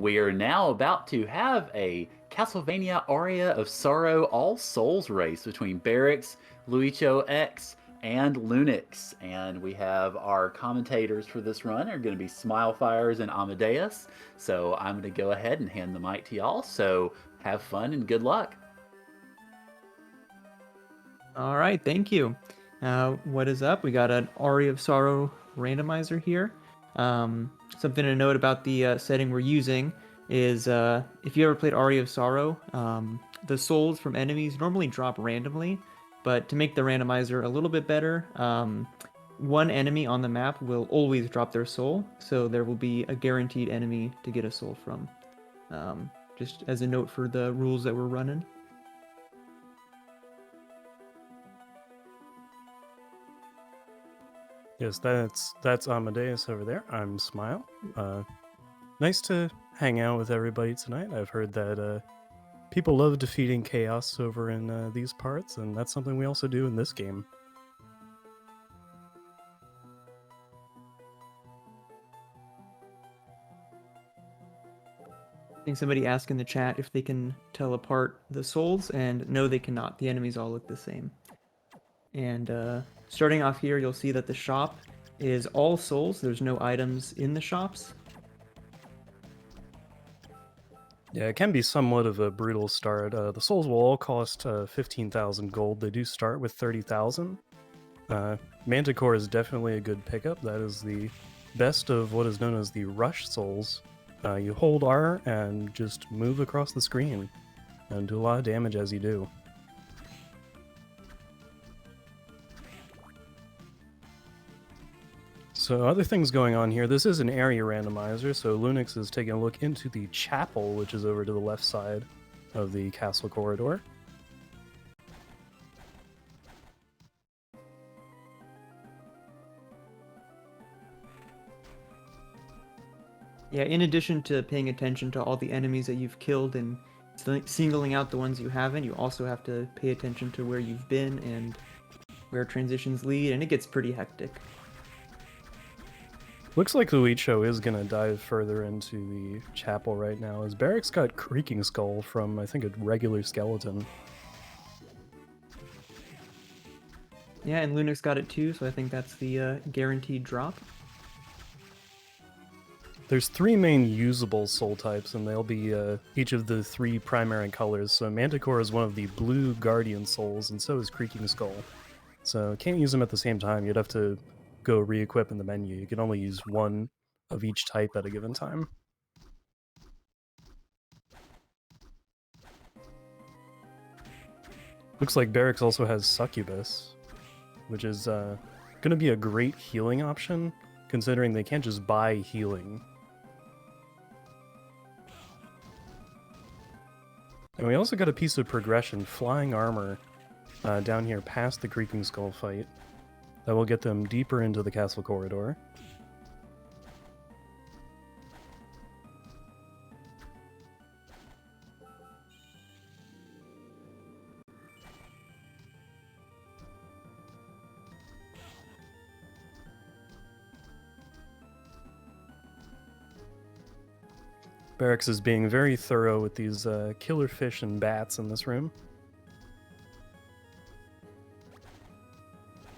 We are now about to have a Castlevania Aria of Sorrow All Souls race between Barracks, Luicho X, and Lunix. And we have our commentators for this run are going to be Smilefires and Amadeus. So I'm going to go ahead and hand the mic to y'all. So have fun and good luck. All right, thank you. What is up? We got an Aria of Sorrow randomizer here. Something to note about the setting we're using is if you ever played Aria of Sorrow, the souls from enemies normally drop randomly, but to make the randomizer a little bit better, one enemy on the map will always drop their soul, so there will be a guaranteed enemy to get a soul from. Just as a note for the rules that we're running. Yes, that's Amadeus over there. I'm Smile. Nice to hang out with everybody tonight. I've heard that people love defeating chaos over in these parts, and that's something we also do in this game. I think somebody asked in the chat if they can tell apart the souls, and no, they cannot. The enemies all look the same. And starting off here, you'll see that the shop is all souls. There's no items in the shops. Yeah, it can be somewhat of a brutal start. The souls will all cost 15,000 gold. They do start with 30,000. Manticore is definitely a good pickup. That is the best of what is known as the rush souls. You hold R and just move across the screen and do a lot of damage as you do. So other things going on here, this is an area randomizer, so Lunix is taking a look into the chapel, which is over to the left side of the castle corridor. Yeah, in addition to paying attention to all the enemies that you've killed and singling out the ones you haven't, you also have to pay attention to where you've been and where transitions lead, and it gets pretty hectic. Looks like Luicho is going to dive further into the chapel right now, as Barracks got Creaking Skull from, I think, a regular skeleton. Yeah, and Lunix got it too, so I think that's the guaranteed drop. There's 3 main usable soul types, and they'll be each of the 3 primary colors. So Manticore is one of the blue Guardian souls, and so is Creaking Skull. So can't use them at the same time. You'd have to go re-equip in the menu. You can only use one of each type at a given time. Looks like Barracks also has Succubus, which is going to be a great healing option, considering they can't just buy healing. And we also got a piece of progression, Flying Armor, down here past the Creaking Skull fight. That will get them deeper into the castle corridor. Barracks is being very thorough with these killer fish and bats in this room.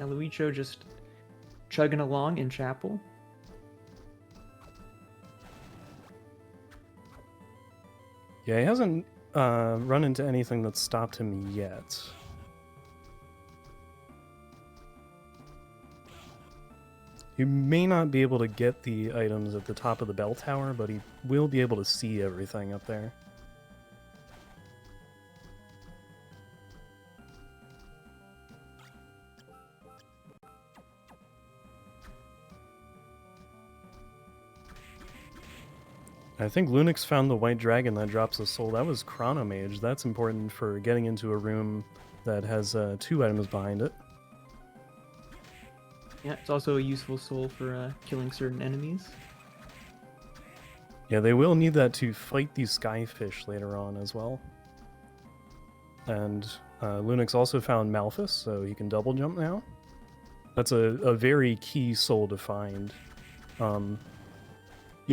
Now Luicho just chugging along in chapel. Yeah, he hasn't run into anything that stopped him yet. He may not be able to get the items at the top of the bell tower, but he will be able to see everything up there. I think Lunix found the white dragon that drops a soul. That was Chronomage. That's important for getting into a room that has 2 items behind it. Yeah, it's also a useful soul for killing certain enemies. Yeah, they will need that to fight these skyfish later on as well. And Lunix also found Malphus, so he can double jump now. That's a very key soul to find.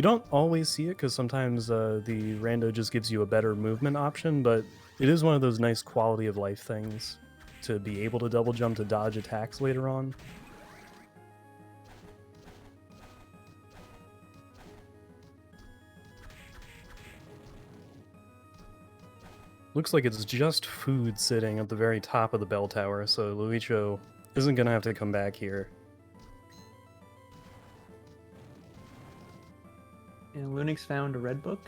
You don't always see it because sometimes the rando just gives you a better movement option, but it is one of those nice quality of life things to be able to double jump to dodge attacks later on. Looks like it's just food sitting at the very top of the bell tower, so Luicho isn't going to have to come back here. And Lunix found a red book.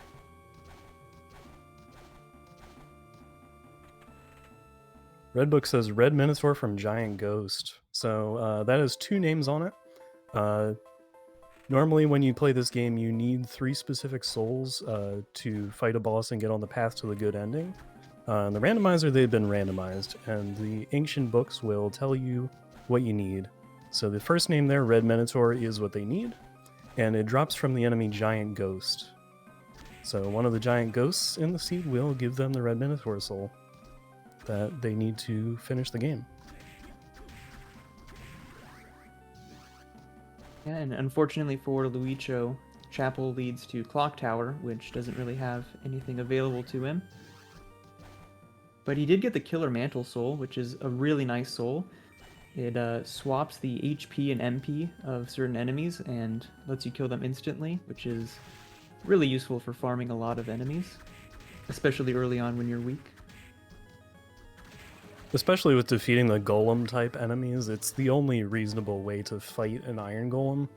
Red book says Red Minotaur from Giant Ghost. So that has 2 names on it. Normally when you play this game, you need 3 specific souls to fight a boss and get on the path to the good ending. In the randomizer, they've been randomized, and the ancient books will tell you what you need. So the first name there, Red Minotaur, is what they need, and it drops from the enemy Giant Ghost. So one of the Giant Ghosts in the seed will give them the Red Minotaur soul that they need to finish the game. Yeah, and unfortunately for Luicho, Chapel leads to Clock Tower, which doesn't really have anything available to him. But he did get the Killer Mantle Soul, which is a really nice soul. It swaps the HP and MP of certain enemies and lets you kill them instantly, which is really useful for farming a lot of enemies, especially early on when you're weak. Especially with defeating the golem type enemies, it's the only reasonable way to fight an iron golem.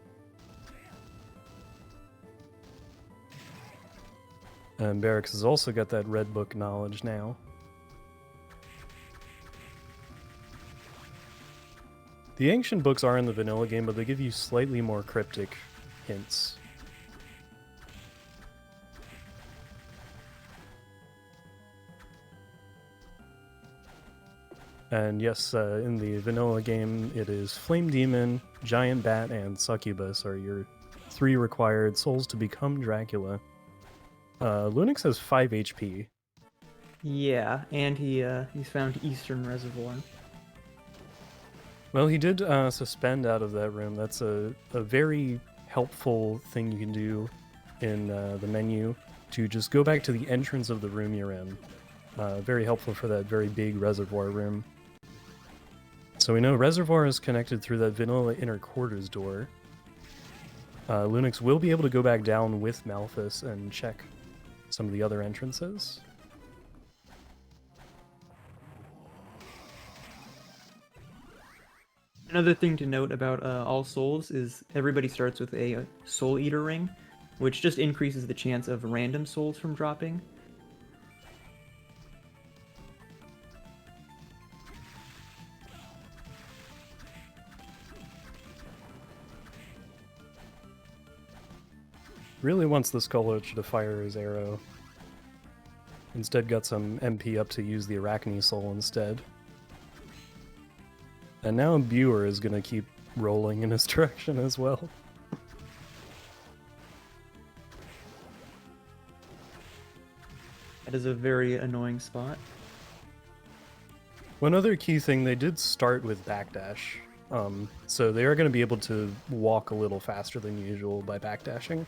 And Barracks has also got that red book knowledge now. The ancient books are in the vanilla game, but they give you slightly more cryptic hints. And yes, in the vanilla game, it is Flame Demon, Giant Bat, and Succubus are your 3 required souls to become Dracula. Lunix has 5 HP. Yeah, and he's found Eastern Reservoir. Well, he did suspend out of that room. That's a very helpful thing you can do in the menu to just go back to the entrance of the room you're in. Very helpful for that very big reservoir room. So we know Reservoir is connected through that vanilla inner quarters door. Lunix will be able to go back down with Malphus and check some of the other entrances. Another thing to note about All Souls is everybody starts with a Soul Eater ring, which just increases the chance of random souls from dropping. Really wants the Skullwitch to fire his arrow. Instead got some MP up to use the Arachne Soul instead. And now Buer is going to keep rolling in his direction as well. That is a very annoying spot. One other key thing, they did start with backdash. So they are going to be able to walk a little faster than usual by backdashing.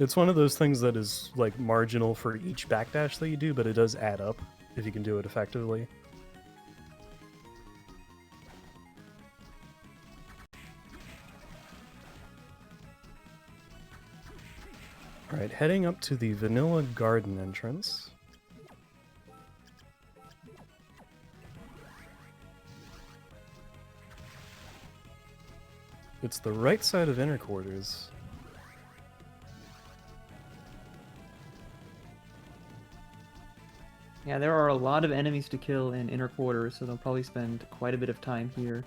It's one of those things that is like marginal for each backdash that you do, but it does add up if you can do it effectively. Alright, heading up to the Vanilla Garden entrance. It's the right side of inner quarters. Yeah, there are a lot of enemies to kill in inner quarters, so they'll probably spend quite a bit of time here.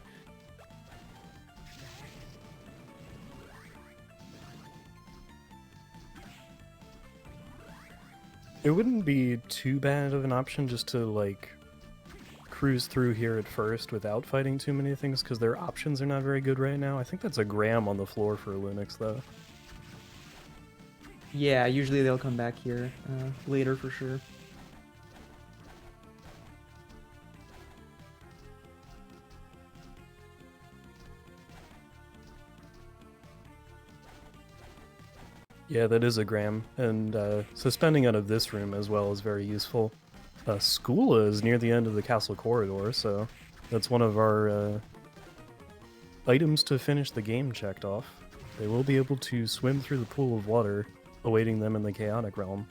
It wouldn't be too bad of an option just to, like, cruise through here at first without fighting too many things, because their options are not very good right now. I think that's a gram on the floor for Lunix, though. Yeah, usually they'll come back here later for sure. Yeah, that is a gram, and suspending out of this room as well is very useful. Skula is near the end of the castle corridor, so that's one of our items to finish the game checked off. They will be able to swim through the pool of water, awaiting them in the Chaotic Realm.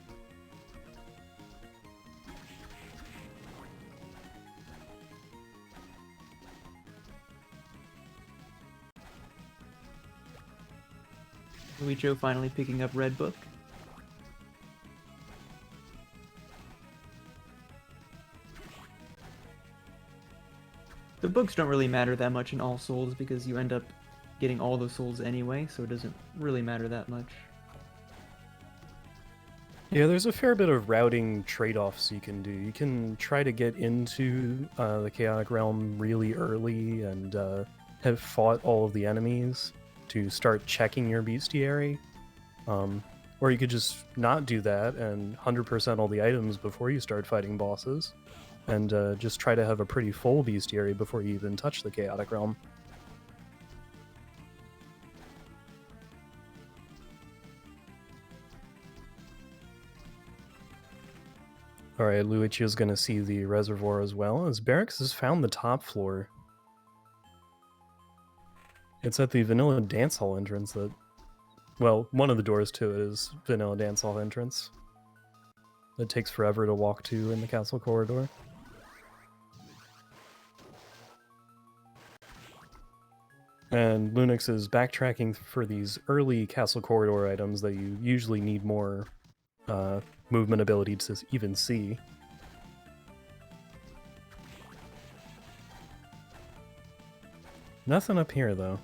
Luicho finally picking up Red Book. The books don't really matter that much in All Souls because you end up getting all the souls anyway, so it doesn't really matter that much. Yeah, there's a fair bit of routing trade-offs you can do. You can try to get into the Chaotic Realm really early and have fought all of the enemies to start checking your bestiary. Or you could just not do that and 100% all the items before you start fighting bosses, and just try to have a pretty full bestiary before you even touch the Chaotic Realm. Alright, Luichio's gonna see the reservoir as well, as Barracks has found the top floor. It's at the Vanilla Dance Hall entrance that... Well, one of the doors to it is Vanilla Dance Hall entrance. It takes forever to walk to in the castle corridor. And Lunix is backtracking for these early castle corridor items that you usually need more movement ability to even see. Nothing up here, though.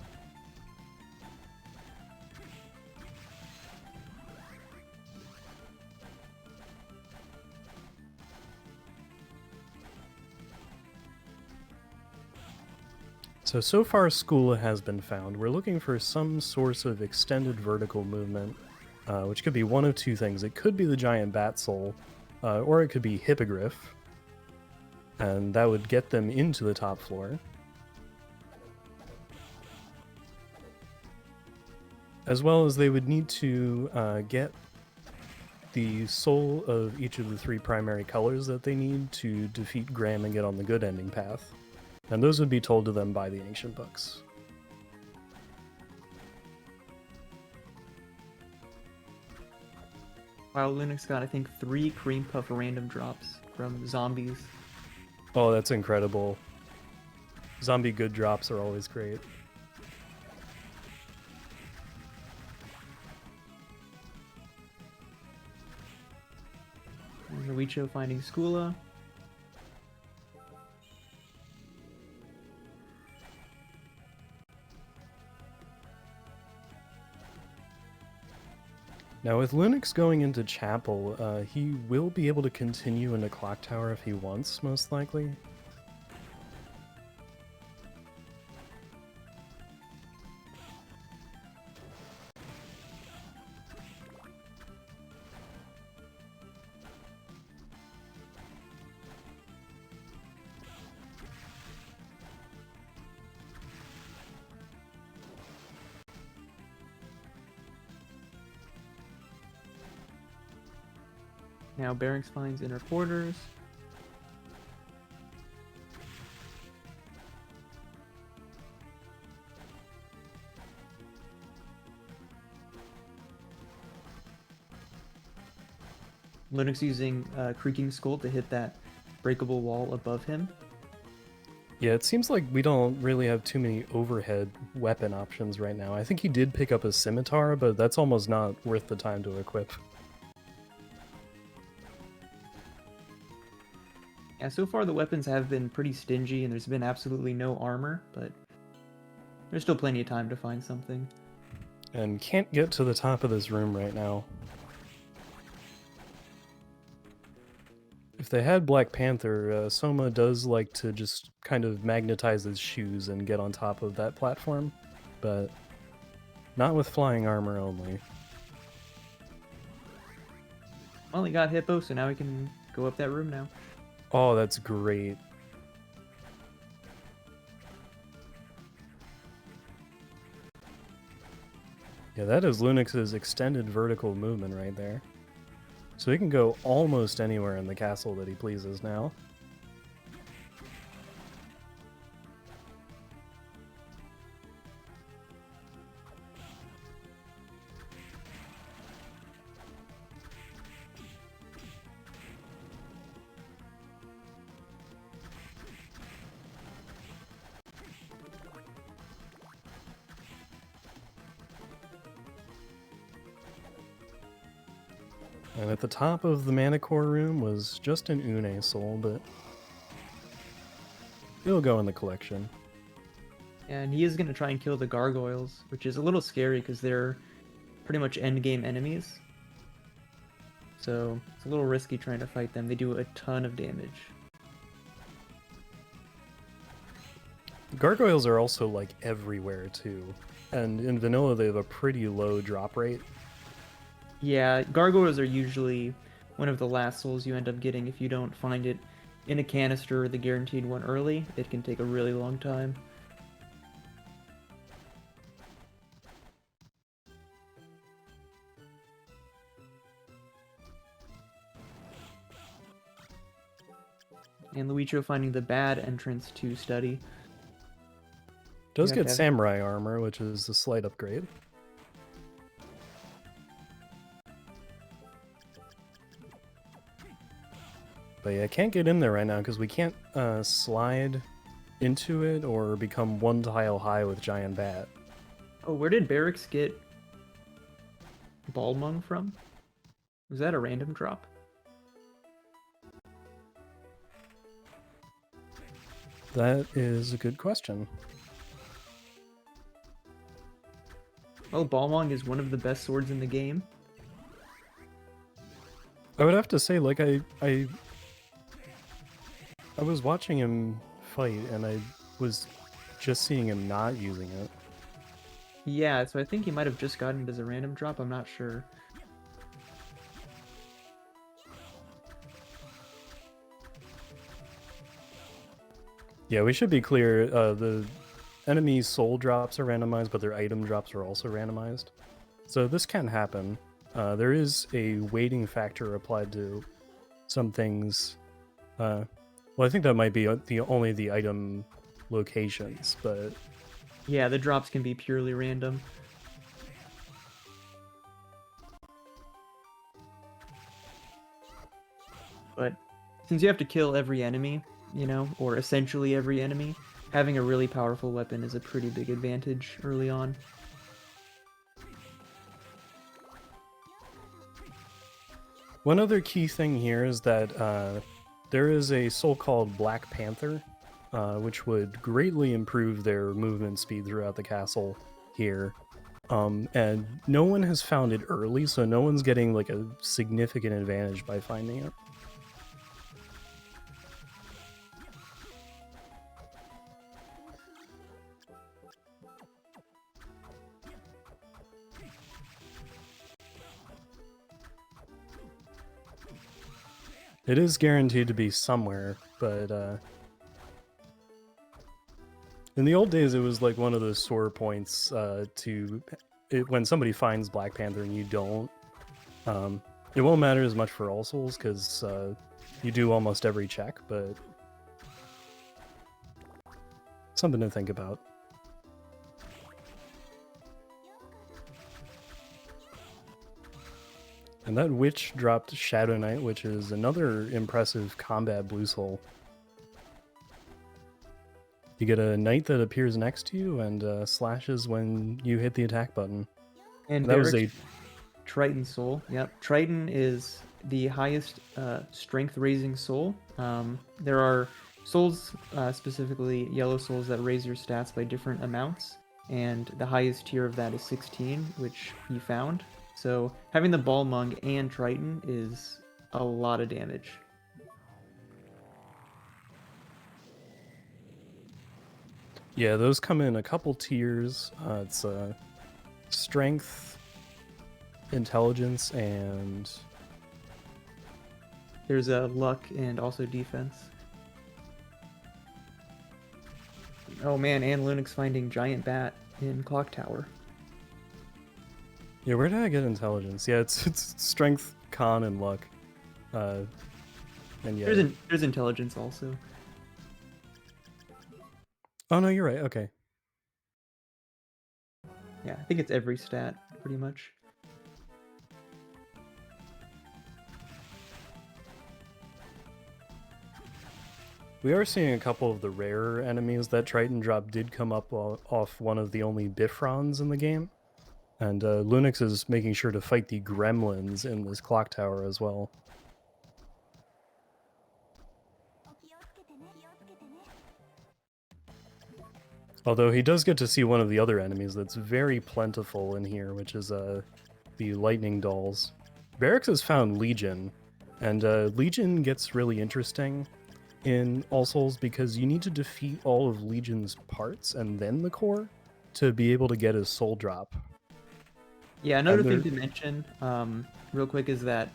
So far Skula has been found. We're looking for some source of extended vertical movement, which could be one of two things. It could be the giant bat soul, or it could be Hippogriff, and that would get them into the top floor. As well as they would need to get the soul of each of the three primary colors that they need to defeat Graham and get on the good ending path. And those would be told to them by the ancient books. Wow, Linux got, I think, 3 Cream Puff random drops from zombies. Oh, that's incredible. Zombie good drops are always great. Luicho finding Skula. Now with Lunix going into Chapel, he will be able to continue into Clock Tower if he wants, most likely. Now Barracks finds inner quarters. Linux using Creaking Skull to hit that breakable wall above him. Yeah, it seems like we don't really have too many overhead weapon options right now. I think he did pick up a scimitar, but that's almost not worth the time to equip. Yeah, so far the weapons have been pretty stingy and there's been absolutely no armor, but there's still plenty of time to find something. And can't get to the top of this room right now. If they had Black Panther, Soma does like to just kind of magnetize his shoes and get on top of that platform, but not with flying armor only. Well, he got Hippo, so now we can go up that room now. Oh, that's great. Yeah, that is Lunix's extended vertical movement right there. So he can go almost anywhere in the castle that he pleases now. And at the top of the Manicore room was just an Une soul, but it'll go in the collection. And he is going to try and kill the gargoyles, which is a little scary because they're pretty much endgame enemies. So it's a little risky trying to fight them. They do a ton of damage. Gargoyles are also like everywhere too. And in vanilla they have a pretty low drop rate. Yeah, gargoyles are usually one of the last souls you end up getting if you don't find it in a canister or the guaranteed one early. It can take a really long time. And Luicho finding the bad entrance to study. Does You have get to have- samurai armor, which is a slight upgrade. But yeah, I can't get in there right now because we can't slide into it or become one tile high with Giant Bat. Oh, where did Barracks get Balmung from? Was that a random drop? That is a good question. Well, Balmung is one of the best swords in the game. I would have to say, like, I was watching him fight, and I was just seeing him not using it. Yeah, so I think he might have just gotten it as a random drop, I'm not sure. Yeah, we should be clear, the enemy soul drops are randomized, but their item drops are also randomized. So this can happen. There is a weighting factor applied to some things. Well, I think that might be only the item locations, but Yeah, the drops can be purely random. But since you have to kill every enemy, you know, or essentially every enemy, having a really powerful weapon is a pretty big advantage early on. one other key thing here is that there is a soul called Black Panther, which would greatly improve their movement speed throughout the castle here. And no one has found it early, so no one's getting like a significant advantage by finding it. It is guaranteed to be somewhere, but in the old days it was like one of those sore points when somebody finds Black Panther and you don't. It won't matter as much for All Souls because you do almost every check, but something to think about. And that witch dropped Shadow Knight, which is another impressive combat blue soul. You get a knight that appears next to you and slashes when you hit the attack button. And That was Barracks Triton soul. Yep, Triton is the highest strength raising soul. There are souls, specifically yellow souls, that raise your stats by different amounts, and the highest tier of that is 16, which he found. So having the Balmung and Triton is a lot of damage. Yeah, those come in a couple tiers. It's strength, intelligence, and There's a luck and also defense. Oh man, and Lunix finding Giant Bat in Clock Tower. Yeah, where did I get intelligence? Yeah, it's strength, con, and luck. And yeah. There's intelligence also. Oh no, you're right. Okay. Yeah, I think it's every stat pretty much. We are seeing a couple of the rarer enemies. That Triton drop did come up off one of the only Bifrons in the game. And Lunix is making sure to fight the gremlins in this clock tower as well. Although he does get to see one of the other enemies that's very plentiful in here, which is the lightning dolls. Barracks has found Legion, and Legion gets really interesting in All Souls because you need to defeat all of Legion's parts and then the core to be able to get his soul drop. Yeah, another thing to mention, real quick, is that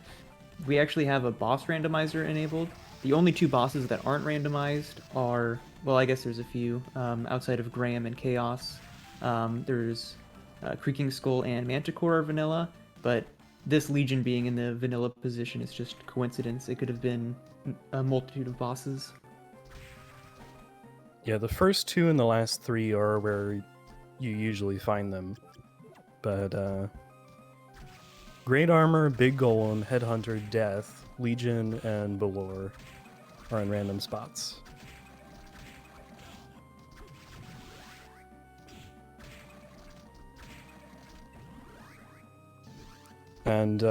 we actually have a boss randomizer enabled. The only two bosses that aren't randomized are, well, I guess there's a few, outside of Graham and Chaos. There's Creaking Skull and Manticore are vanilla, but this Legion being in the vanilla position is just coincidence. It could have been a multitude of bosses. Yeah, the first two and the last three are where you usually find them. But Great Armor, Big Golem, Headhunter, Death, Legion, and Balor are in random spots. And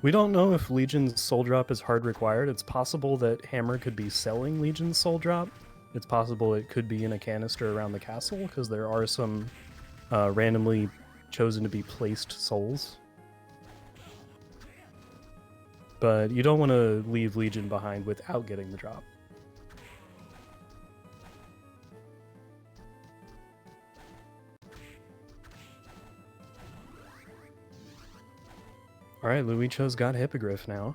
we don't know if Legion's soul drop is hard required. It's possible that Hammer could be selling Legion's soul drop. It's possible it could be in a canister around the castle, because there are some randomly chosen to be placed souls. But you don't want to leave Legion behind without getting the drop. Alright, Luicho's got Hippogriff now.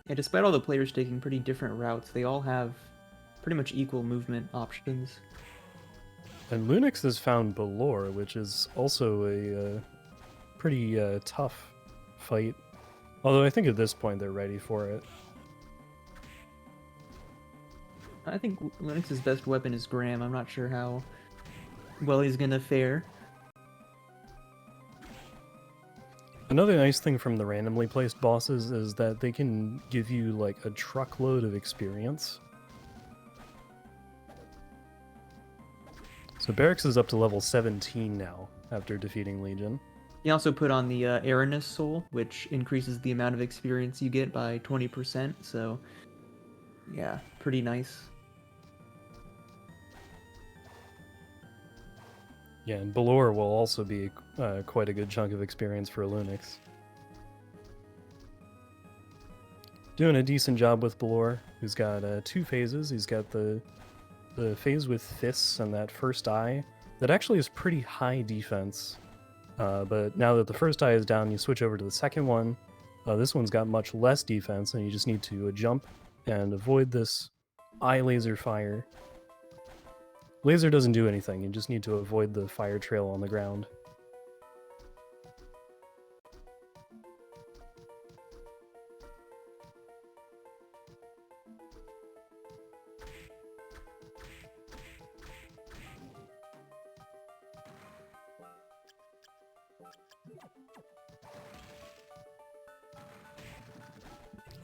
Yeah, despite all the players taking pretty different routes, they all have pretty much equal movement options. And Lunix has found Balor, which is also a pretty tough fight. Although I think at this point they're ready for it. I think Linux's best weapon is Graham. I'm not sure how well he's gonna fare. Another nice thing from the randomly placed bosses is that they can give you like a truckload of experience. So Barracks is up to level 17 now after defeating Legion. He also put on the Aranus Soul, which increases the amount of experience you get by 20%, so yeah, pretty nice. Yeah, and Balor will also be quite a good chunk of experience for Lunix. Doing a decent job with Balor, who's got 2 phases. He's got the phase with fists and that first eye that actually is pretty high defense. But now that the first eye is down, you switch over to the second one. This one's got much less defense, and you just need to jump and avoid this eye laser fire. Laser doesn't do anything, you just need to avoid the fire trail on the ground.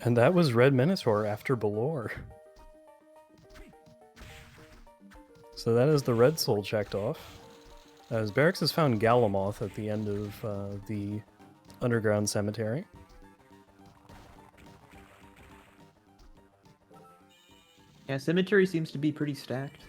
And that was Red Minotaur after Balor. So that is the red soul checked off. As Barracks has found Galamoth at the end of the underground cemetery. Yeah, Cemetery seems to be pretty stacked.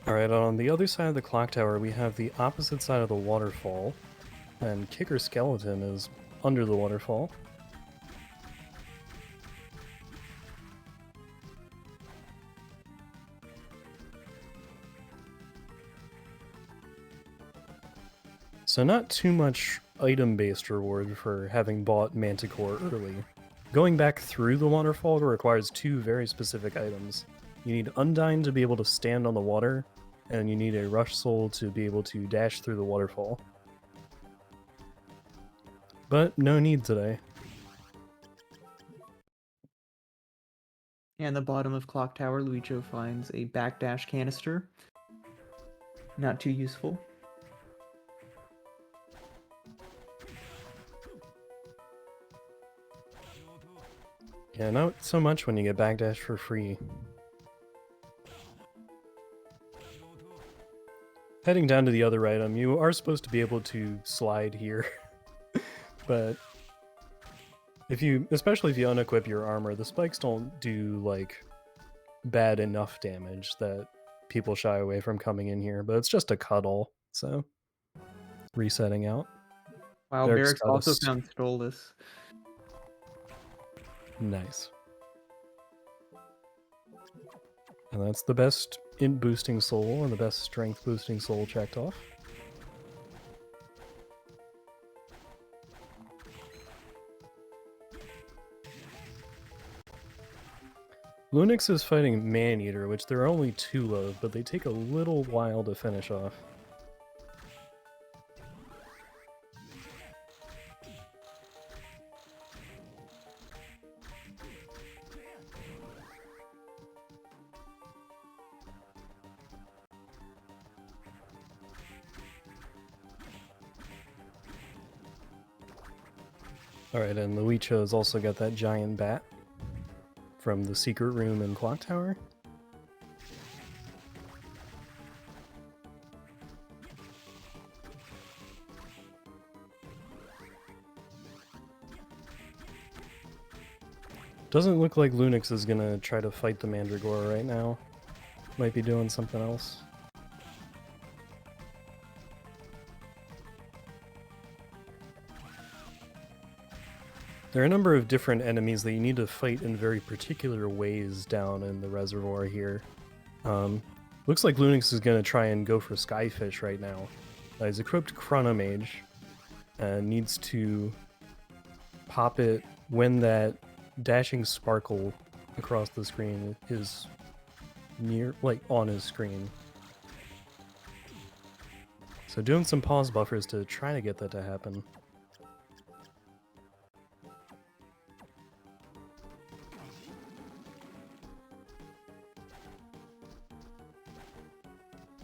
Alright, on the other side of the clock tower, we have the opposite side of the waterfall, And Kicker Skeleton is under the waterfall. So not too much item-based reward for having bought Manticore early. Going back through the waterfall requires 2 very specific items. You need Undyne to be able to stand on the water, and you need a Rush Soul to be able to dash through the waterfall. But no need today. And the bottom of Clock Tower, Luicho finds a backdash canister. Not too useful. Yeah, not so much when you get backdash for free. Heading down to the other item, you are supposed to be able to slide here. But especially if you unequip your armor, the spikes don't do like bad enough damage that people shy away from coming in here, but it's just a cuddle, so resetting out. Wow, Barracks Barracks got also us. found Stolus. Nice. And that's the best int boosting soul and the best strength boosting soul checked off. Lunix is fighting Maneater, which there are only 2 of, but they take a little while to finish off. Alright, and Luicho's also got that giant bat from the secret room in Clock Tower. Doesn't look like Lunix is gonna try to fight the Mandragora right now. Might be doing something else. There are a number of different enemies that you need to fight in very particular ways down in the reservoir here. Looks like Lunix is going to try and go for Skyfish right now. He's equipped Chronomage and needs to pop it when that dashing sparkle across the screen is near, like, on his screen. So doing some pause buffers to try to get that to happen.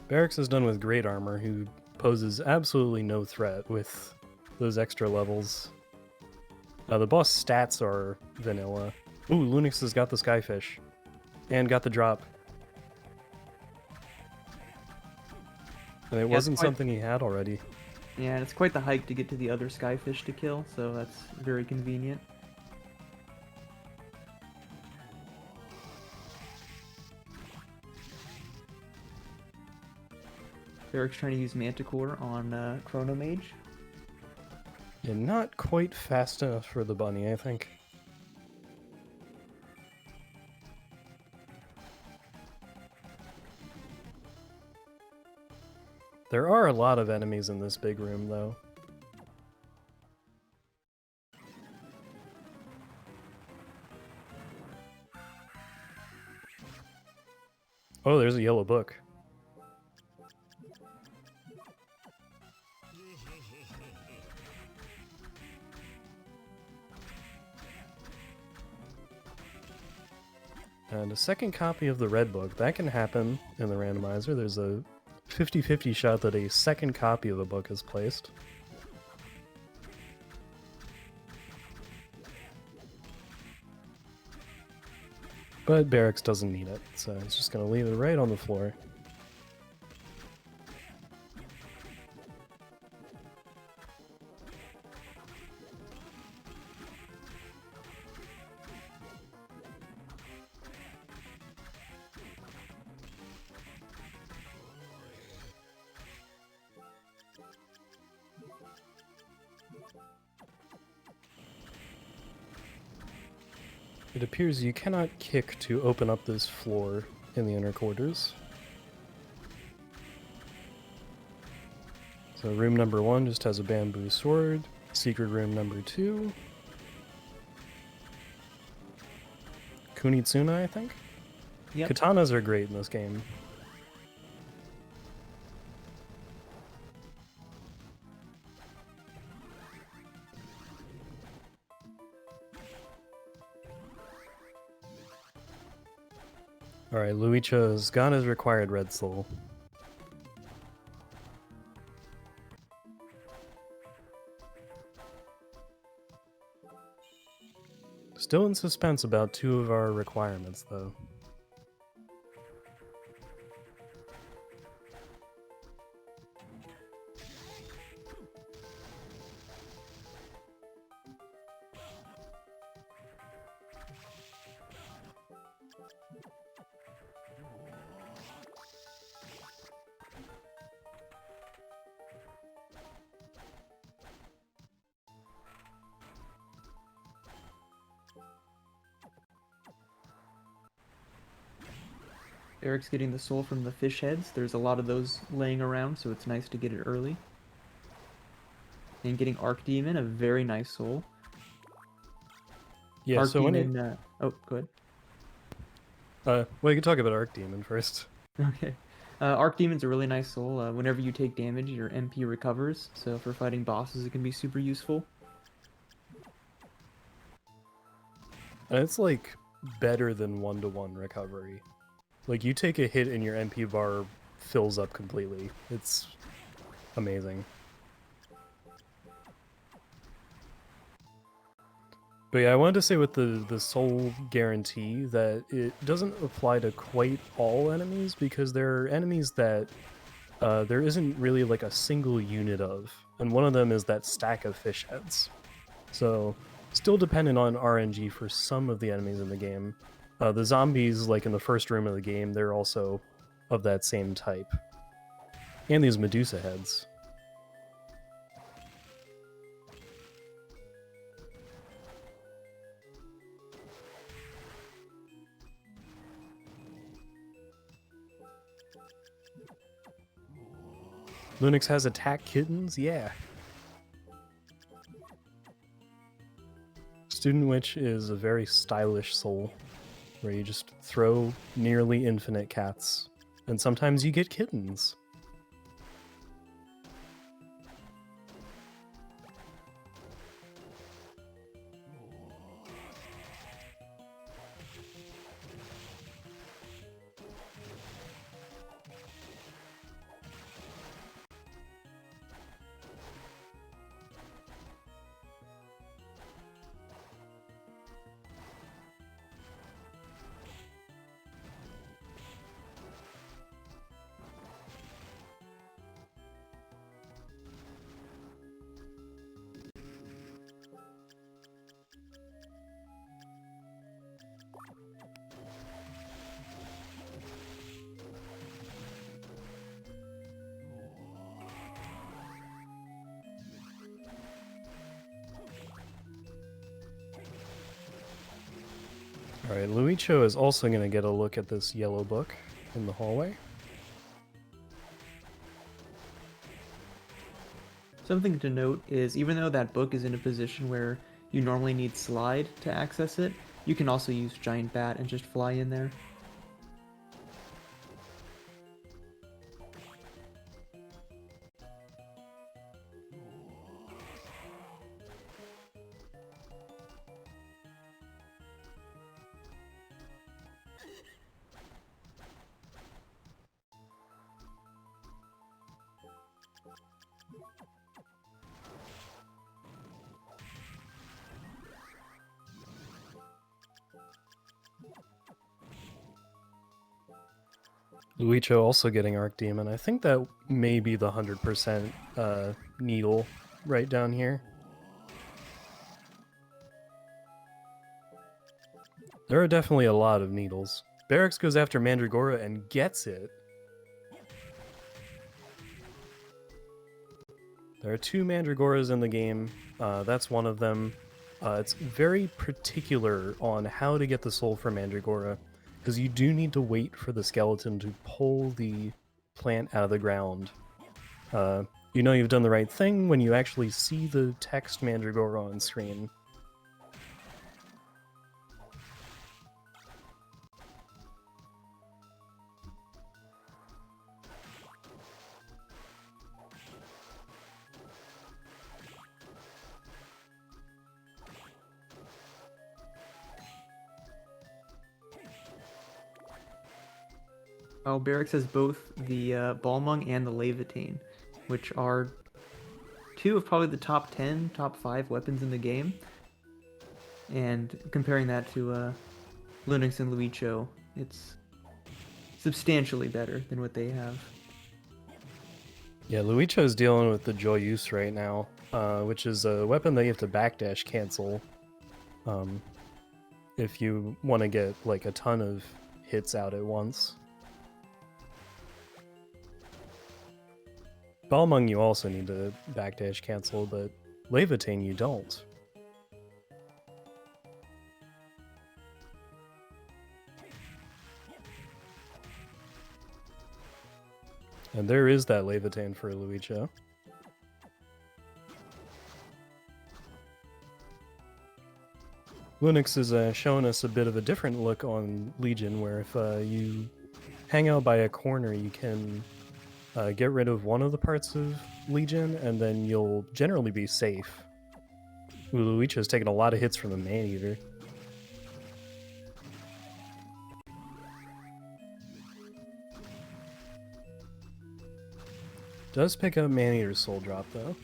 Barracks is done with Great Armor, who poses absolutely no threat with those extra levels. The boss stats are vanilla. Ooh, Lunix has got the Skyfish. And got the drop. And it wasn't something he had already. Yeah, and it's quite the hike to get to the other Skyfish to kill, so that's very convenient. Barracks trying to use Manticore on Chronomage. Yeah, not quite fast enough for the bunny, I think. There are a lot of enemies in this big room, though. Oh, there's a yellow book. And a second copy of the red book. That can happen in the randomizer. There's a 50-50 shot that a second copy of a book is placed. But Barracks doesn't need it, so he's just going to leave it right on the floor. It appears you cannot kick to open up this floor in the inner quarters. So room number 1 just has a bamboo sword. Secret room number 2. Kunitsuna, I think? Yep. Katanas are great in this game. Alright, Luicha's got his required red soul. Still in suspense about 2 of our requirements, though. Eric's getting the soul from the fish heads. There's a lot of those laying around, so it's nice to get it early. And getting Arc Demon, a very nice soul. Yeah, Arc so when it... Demon, oh, go ahead. well, you can talk about Arc Demon first. Okay. Arc Demon's a really nice soul. Whenever you take damage, your MP recovers, so for fighting bosses it can be super useful. And it's like better than 1-to-1 recovery. Like you take a hit and your MP bar fills up completely. It's amazing. But yeah, I wanted to say with the soul guarantee that it doesn't apply to quite all enemies, because there are enemies that there isn't really like a single unit of, and one of them is that stack of fish heads. So still dependent on RNG for some of the enemies in the game. The zombies, like in the first room of the game, they're also of that same type. And these Medusa heads. Lunix has attack kittens? Yeah. Student Witch is a very stylish soul, where you just throw nearly infinite cats, and sometimes you get kittens. Alright, Luicho is also going to get a look at this yellow book in the hallway. Something to note is, even though that book is in a position where you normally need slide to access it, you can also use Giant Bat and just fly in there. Luicho also getting Arc Demon. I think that may be the 100% needle right down here. There are definitely a lot of needles. Barracks goes after Mandragora and gets it. There are 2 Mandragoras in the game. That's one of them. It's very particular on how to get the soul from Mandragora, because you do need to wait for the skeleton to pull the plant out of the ground. You know you've done the right thing when you actually see the text Mandragora on screen. Oh, Barracks has both the Balmung and the Leviatane, which are 2 of probably the top 10, top 5 weapons in the game. And comparing that to Linux and Luicho, it's substantially better than what they have. Yeah, Luicho's dealing with the Joyeuse right now, which is a weapon that you have to backdash cancel if you want to get like a ton of hits out at once. Balmung you also need to backdash cancel, but Leviatane you don't. And there is that Leviatane for Luicho. Linux is showing us a bit of a different look on Legion, where if you hang out by a corner, you can get rid of one of the parts of Legion, and then you'll generally be safe. Luicho's taking a lot of hits from the Maneater. Does pick up Maneater's soul drop, though.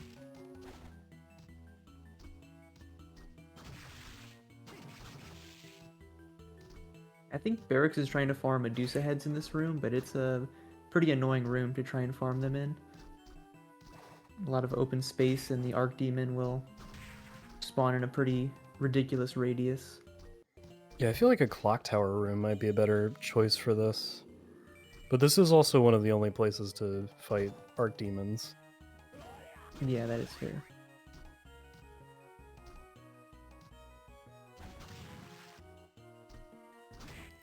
I think Barracks is trying to farm Medusa heads in this room, but it's a pretty annoying room to try and farm them in. A lot of open space, and the Archdemon will spawn in a pretty ridiculous radius. Yeah, I feel like a clock tower room might be a better choice for this. But this is also one of the only places to fight Archdemons. Yeah, that is fair.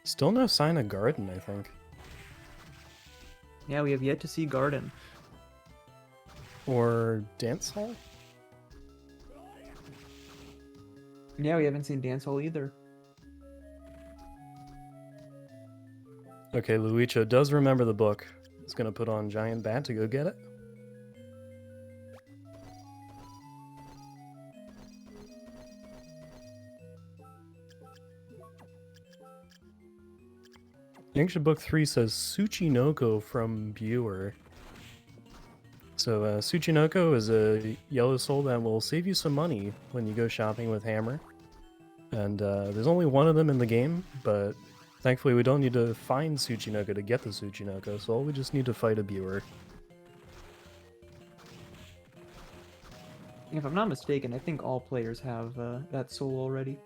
Still no sign of Garden, I think. Yeah, we have yet to see Garden. Or Dance Hall? Yeah, we haven't seen Dance Hall either. Okay, Luicho does remember the book. He's gonna put on Giant Bat to go get it. Ancient Book 3 says Tsuchinoko from Buer. So Tsuchinoko is a yellow soul that will save you some money when you go shopping with Hammer. And there's only one of them in the game, but thankfully we don't need to find Tsuchinoko to get the Tsuchinoko soul, we just need to fight a Buer. If I'm not mistaken, I think all players have that soul already.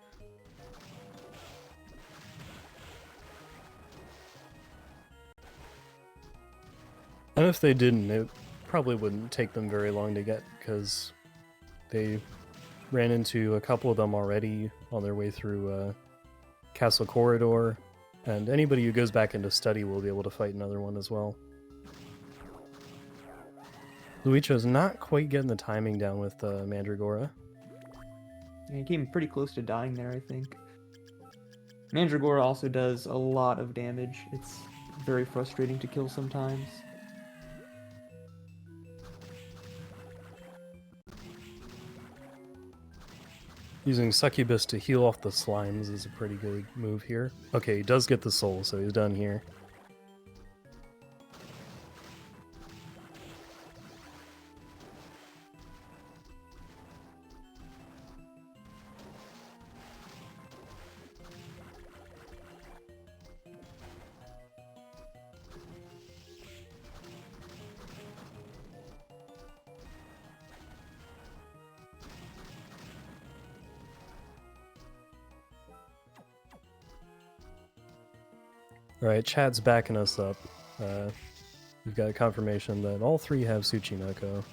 And if they didn't, it probably wouldn't take them very long to get, because they ran into a couple of them already on their way through Castle Corridor, and anybody who goes back into study will be able to fight another one as well. Luicho's not quite getting the timing down with Mandragora. Yeah, he came pretty close to dying there, I think. Mandragora also does a lot of damage. It's very frustrating to kill sometimes. Using Succubus to heal off the slimes is a pretty good move here. Okay, he does get the soul, so he's done here. Alright, chat's backing us up. We've got confirmation that all 3 have Tsuchinoko.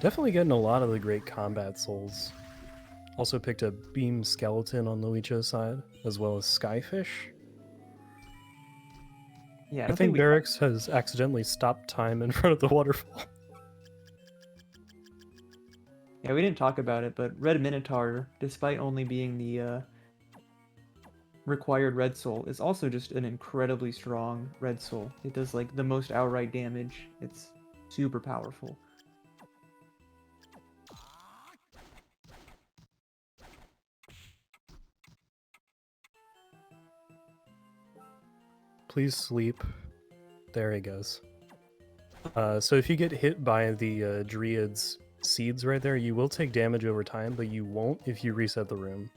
Definitely getting a lot of the great combat souls. Also picked up Beam Skeleton on Luicho's side, as well as Skyfish. Yeah, I think Barracks has accidentally stopped time in front of the waterfall. Yeah, we didn't talk about it, but Red Minotaur, despite only being the required red soul, is also just an incredibly strong red soul. It does like the most outright damage. It's super powerful. Please sleep. There he goes. So if you get hit by the Dryad's seeds right there, you will take damage over time, but you won't if you reset the room.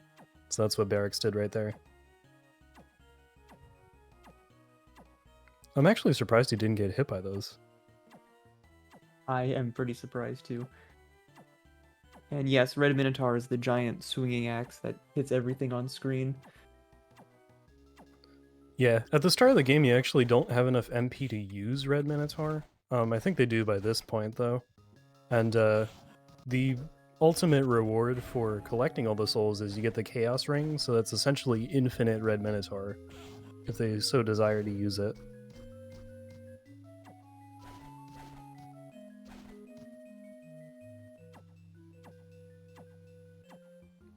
So that's what Barracks did right there. I'm actually surprised he didn't get hit by those. I am pretty surprised too. And yes, Red Minotaur is the giant swinging axe that hits everything on screen. Yeah, at the start of the game, you actually don't have enough MP to use Red Minotaur. I think they do by this point, though. And the ultimate reward for collecting all the souls is you get the Chaos Ring, so that's essentially infinite Red Minotaur, if they so desire to use it.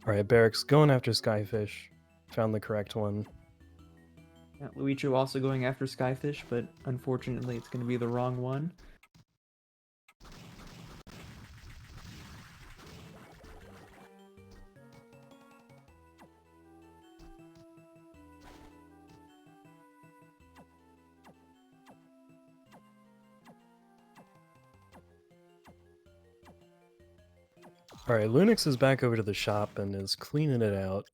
Alright, Barracks going after Skyfish. Found the correct one. Yeah, Luicho also going after Skyfish, but unfortunately it's going to be the wrong one. Alright, Lunix is back over to the shop and is cleaning it out.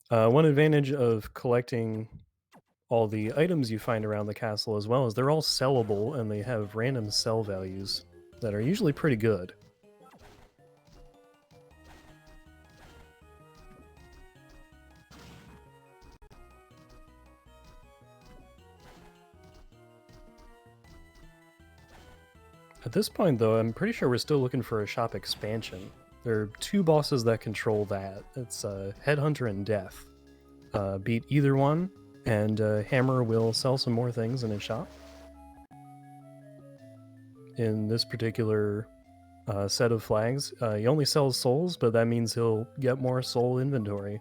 One advantage of collecting all the items you find around the castle as well is they're all sellable and they have random sell values that are usually pretty good. At this point, though, I'm pretty sure we're still looking for a shop expansion. There are two bosses that control that. It's Headhunter and Death. Beat either one, and Hammer will sell some more things in his shop. In this particular set of flags, he only sells souls, but that means he'll get more soul inventory.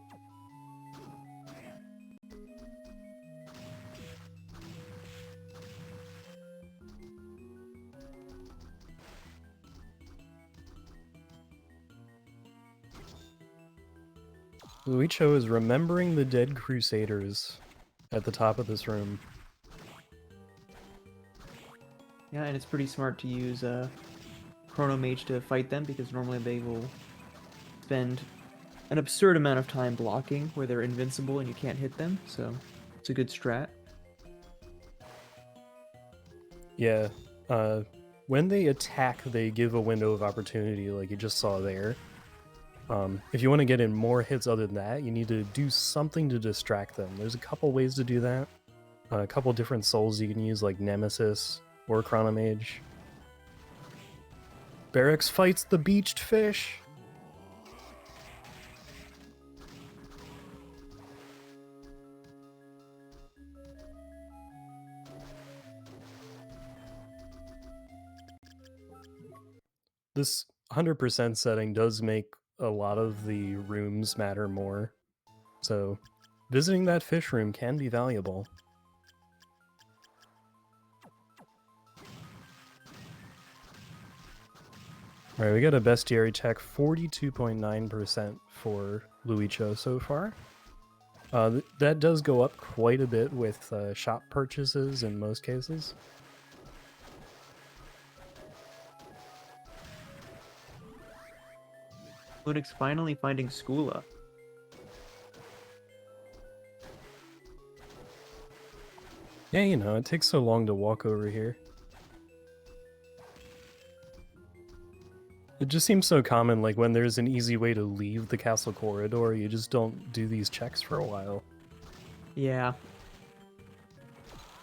Luicho is remembering the dead Crusaders at the top of this room. Yeah, and it's pretty smart to use Chrono Mage to fight them, because normally they will spend an absurd amount of time blocking where they're invincible and you can't hit them, so it's a good strat. Yeah, when they attack, they give a window of opportunity like you just saw there. If you want to get in more hits other than that, you need to do something to distract them. There's a couple ways to do that. A couple different souls you can use, like Nemesis or Chronomage. Barracks fights the beached fish! This 100% setting does make a lot of the rooms matter more. So, visiting that fish room can be valuable. Alright, we got a bestiary tech 42.9% for Luicho so far. That does go up quite a bit with shop purchases in most cases. Lunix finally finding Skula. Yeah, you know, it takes so long to walk over here. It just seems so common, like when there's an easy way to leave the castle corridor, you just don't do these checks for a while. Yeah.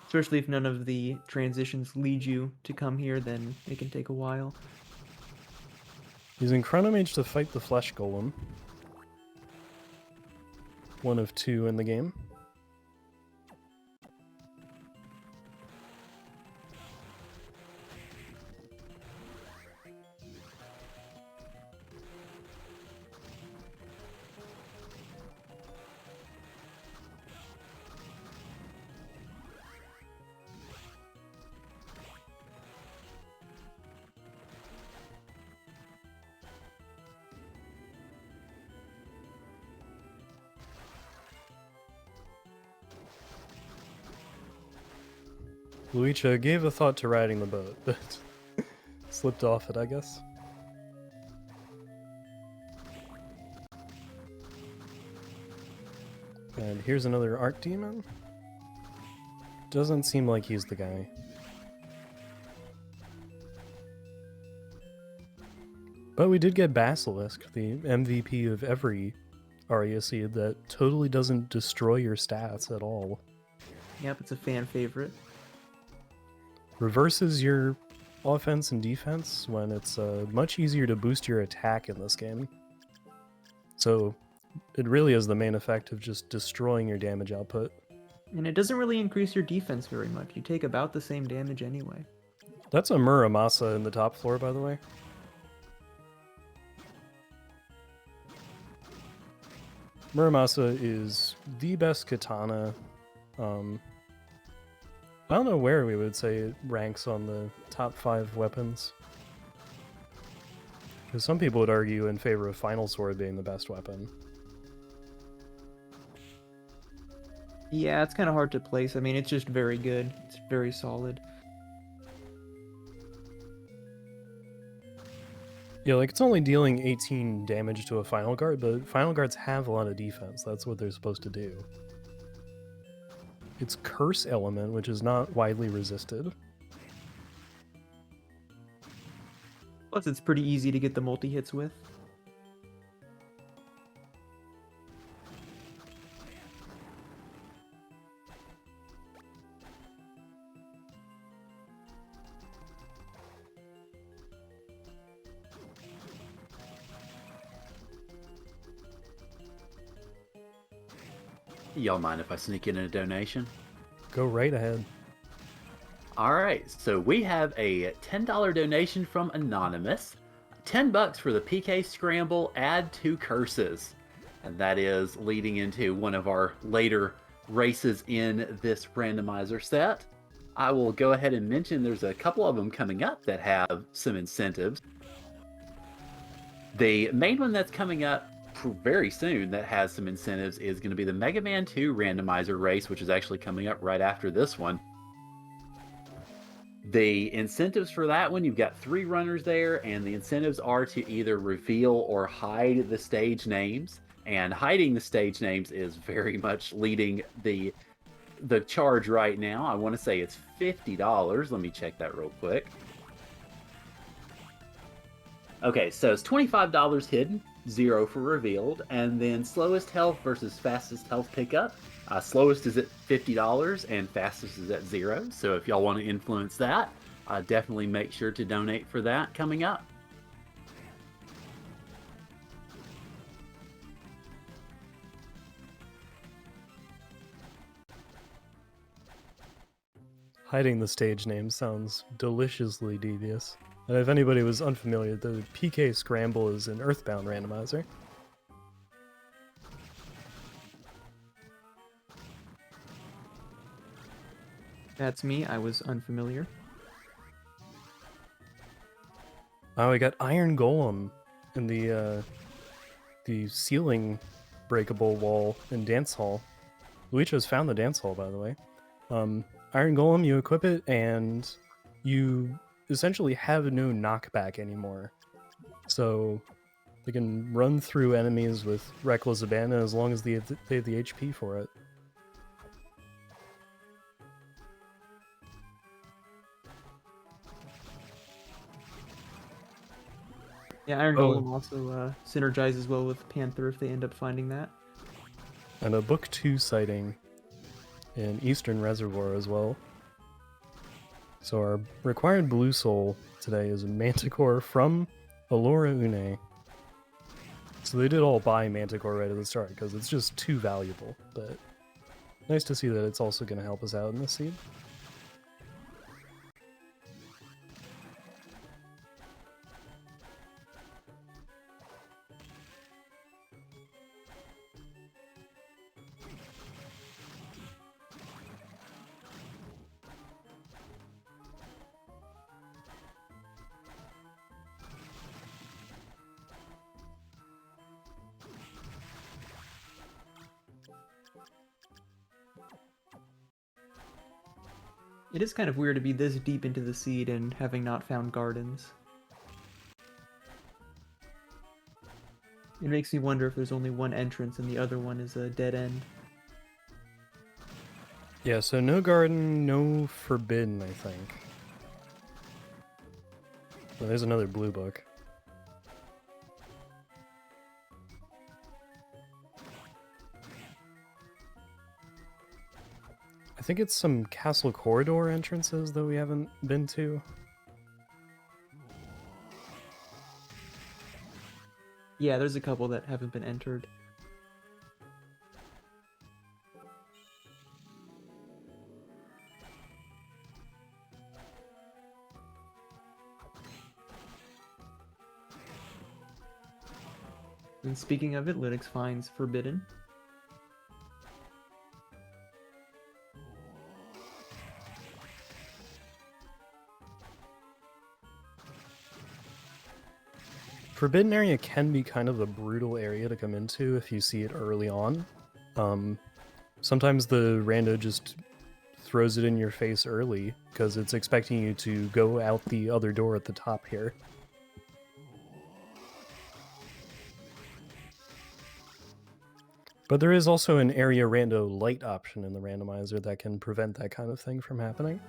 Especially if none of the transitions lead you to come here, then it can take a while. Using Chronomage to fight the Flesh Golem. One of 2 in the game. Luicha gave a thought to riding the boat, but slipped off it, I guess. And here's another Art Demon. Doesn't seem like he's the guy. But we did get Basilisk, the MVP of every Aria seed that totally doesn't destroy your stats at all. Yep, it's a fan favorite. Reverses your offense and defense when it's much easier to boost your attack in this game. So it really is the main effect of just destroying your damage output. And it doesn't really increase your defense very much. You take about the same damage anyway. That's a Muramasa in the top floor, by the way. Muramasa is the best katana. I don't know where we would say it ranks on the top 5 weapons. Because some people would argue in favor of Final Sword being the best weapon. Yeah, it's kind of hard to place. I mean, it's just very good. It's very solid. Yeah, like it's only dealing 18 damage to a Final Guard, but Final Guards have a lot of defense. That's what they're supposed to do. It's Curse Element, which is not widely resisted. Plus, it's pretty easy to get the multi-hits with. Y'all mind if I sneak in a donation? Go right ahead. All right, so we have a $10 donation from Anonymous. $10 for the PK Scramble, add 2 curses. And that is leading into one of our later races in this randomizer set. I will go ahead and mention there's a couple of them coming up that have some incentives. The main one that's coming up very soon that has some incentives is going to be the Mega Man 2 randomizer race, which is actually coming up right after this one. The incentives for that one, you've got 3 runners there, and the incentives are to either reveal or hide the stage names. And hiding the stage names is very much leading the charge right now. I want to say it's $50. Let me check that real quick. Okay, so it's $25 hidden, 0 for revealed, and then slowest health versus fastest health pickup. Slowest is at $50 and fastest is at 0. So if y'all want to influence that, definitely make sure to donate for that coming up. Hiding the stage name sounds deliciously devious. And if anybody was unfamiliar, the PK Scramble is an Earthbound randomizer. That's me. I was unfamiliar. Oh, we got Iron Golem in the ceiling breakable wall in Dance Hall. Luicha's found the Dance Hall, by the way. Iron Golem, you equip it, and you essentially have no knockback anymore. So they can run through enemies with Reckless Abandon as long as they have the HP for it. Yeah, Iron Golem also synergizes well with Panther if they end up finding that. And a Book 2 sighting in Eastern Reservoir as well. So our required blue soul today is a Manticore from Allura Une. So they did all buy Manticore right at the start because it's just too valuable, but nice to see that it's also going to help us out in this seed. It is kind of weird to be this deep into the seed and having not found gardens. It makes me wonder if there's only one entrance and the other one is a dead end. Yeah, so no garden, no forbidden, I think. Well, there's another blue book. I think it's some castle corridor entrances that we haven't been to. Yeah, there's a couple that haven't been entered. And speaking of it, Linux finds forbidden. Forbidden area can be kind of a brutal area to come into if you see it early on. Sometimes the rando just throws it in your face early because it's expecting you to go out the other door at the top here. But there is also an area rando light option in the randomizer that can prevent that kind of thing from happening.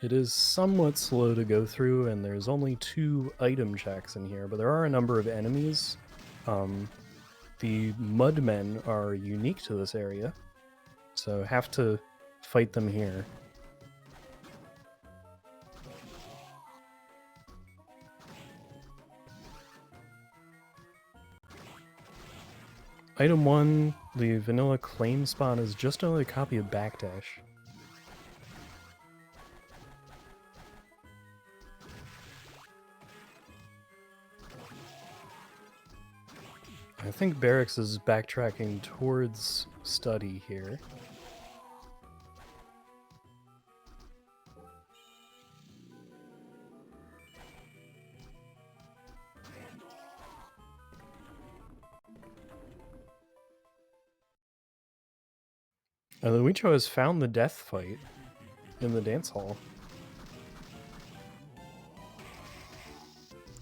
It is somewhat slow to go through, and there's only 2 item checks in here, but there are a number of enemies. The Mudmen are unique to this area, so have to fight them here. Item 1, the vanilla claim spawn, is just another copy of Backdash. I think Barracks is backtracking towards study here. Luicho has found the death fight in the dance hall.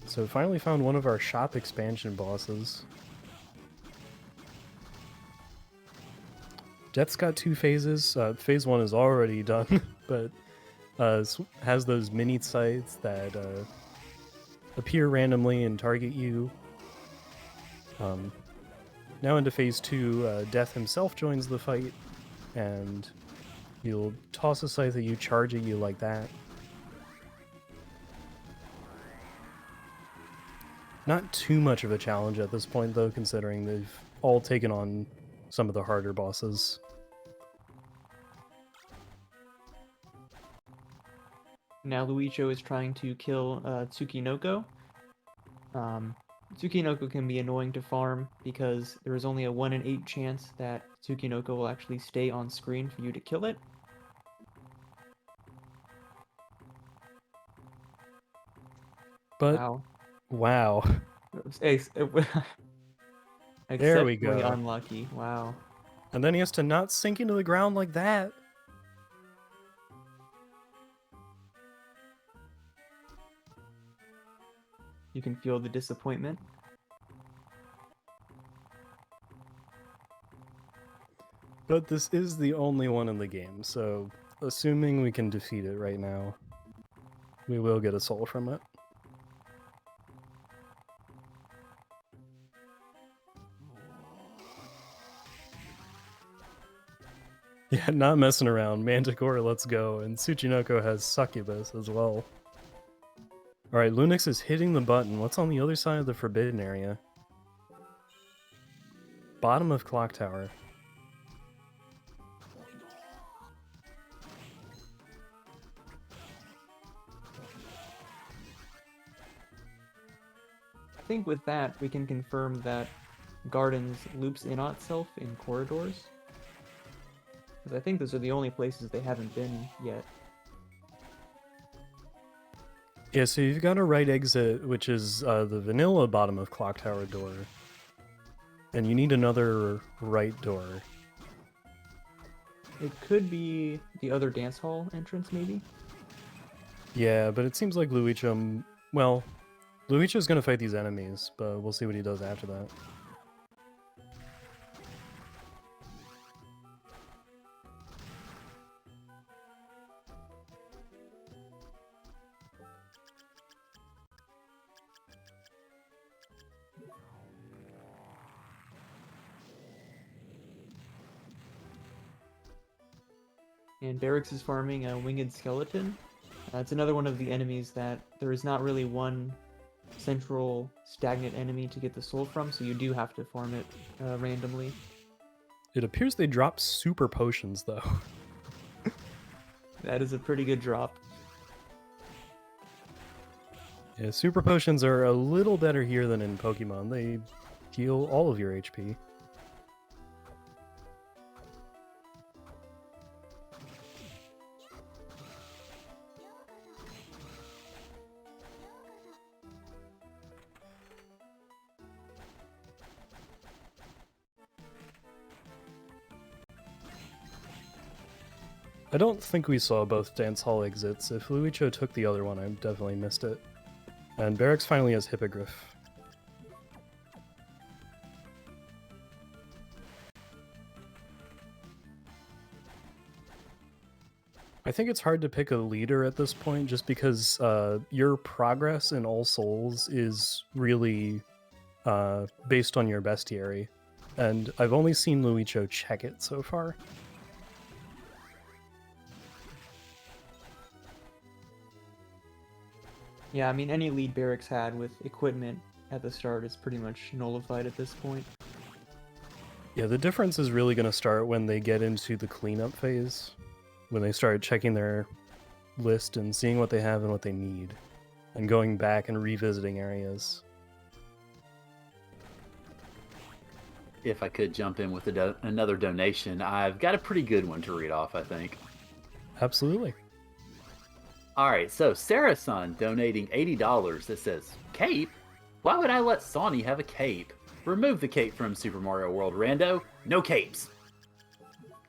So finally found one of our shop expansion bosses. Death's got 2 phases. Phase 1 is already done, but has those mini sites that appear randomly and target you. Now into phase 2, Death himself joins the fight, and you'll toss a scythe at you, charge at you like that. Not too much of a challenge at this point, though, considering they've all taken on some of the harder bosses. Now Luicho is trying to kill Tsukinoko. Tsukinoko can be annoying to farm because there is only a 1 in 8 chance that Tsukinoko will actually stay on screen for you to kill it. But wow. There we go. Unlucky. Wow. And then he has to not sink into the ground like that. You can feel the disappointment. But this is the only one in the game, so assuming we can defeat it right now, we will get a soul from it. Yeah, not messing around. Manticore, let's go. And Tsuchinoko has Succubus as well. Alright, Lunix is hitting the button. What's on the other side of the forbidden area? Bottom of Clock Tower. I think with that, we can confirm that Gardens loops in on itself in corridors. Because I think those are the only places they haven't been yet. Yeah, so you've got a right exit, which is the vanilla bottom of Clock Tower door. And you need another right door. It could be the other dance hall entrance, maybe? Yeah, but it seems like Luicho... Well, Luicho's gonna fight these enemies, but we'll see what he does after that. And Barracks is farming a winged skeleton. It's another one of the enemies that there is not really one central stagnant enemy to get the soul from, so you do have to farm it randomly. It appears they drop super potions, though. That is a pretty good drop. Yeah, super potions are a little better here than in Pokemon. They heal all of your HP. I don't think we saw both dance hall exits. If Luicho took the other one, I definitely missed it. And Barracks finally has Hippogriff. I think it's hard to pick a leader at this point just because your progress in All Souls is really based on your bestiary. And I've only seen Luicho check it so far. Yeah, I mean, any lead Barracks had with equipment at the start is pretty much nullified at this point. Yeah, the difference is really going to start when they get into the cleanup phase. When they start checking their list and seeing what they have and what they need. And going back and revisiting areas. If I could jump in with another donation, I've got a pretty good one to read off, I think. Absolutely. Alright, so Sarah-san donating $80 that says, Cape? Why would I let Sonny have a cape? Remove the cape from Super Mario World Rando. No capes.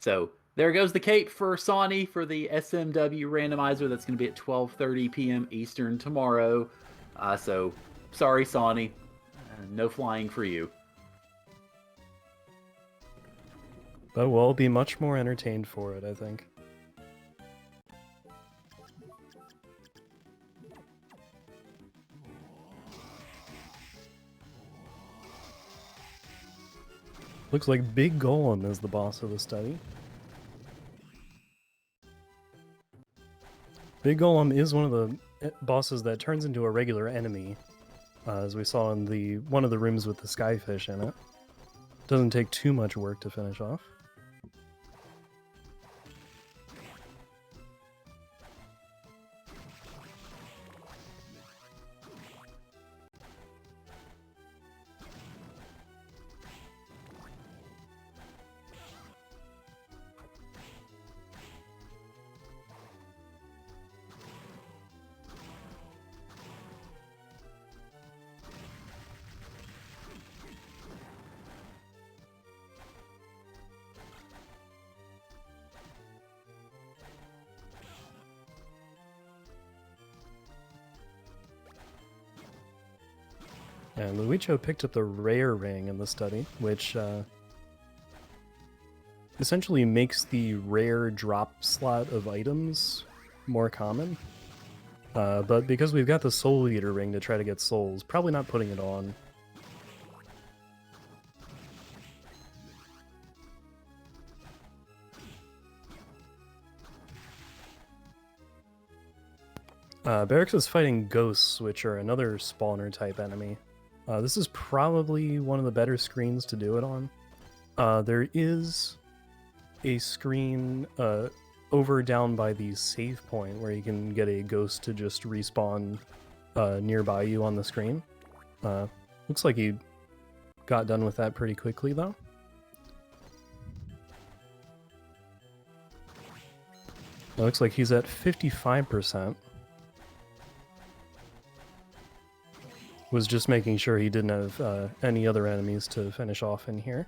So, there goes the cape for Sonny for the SMW randomizer. That's going to be at 12:30 p.m. Eastern tomorrow. So, sorry, Sonny. No flying for you. But we'll be much more entertained for it, I think. Looks like Big Golem is the boss of the study. Big Golem is one of the bosses that turns into a regular enemy, as we saw in one of the rooms with the skyfish in it. Doesn't take too much work to finish off. And Luicho picked up the rare ring in the study, which essentially makes the rare drop slot of items more common. But because we've got the Soul Eater ring to try to get souls, probably not putting it on. Barracks is fighting ghosts, which are another spawner type enemy. This is probably one of the better screens to do it on. There is a screen over down by the save point where you can get a ghost to just respawn nearby you on the screen. Looks like he got done with that pretty quickly though. It looks like he's at 55%. Was just making sure he didn't have any other enemies to finish off in here.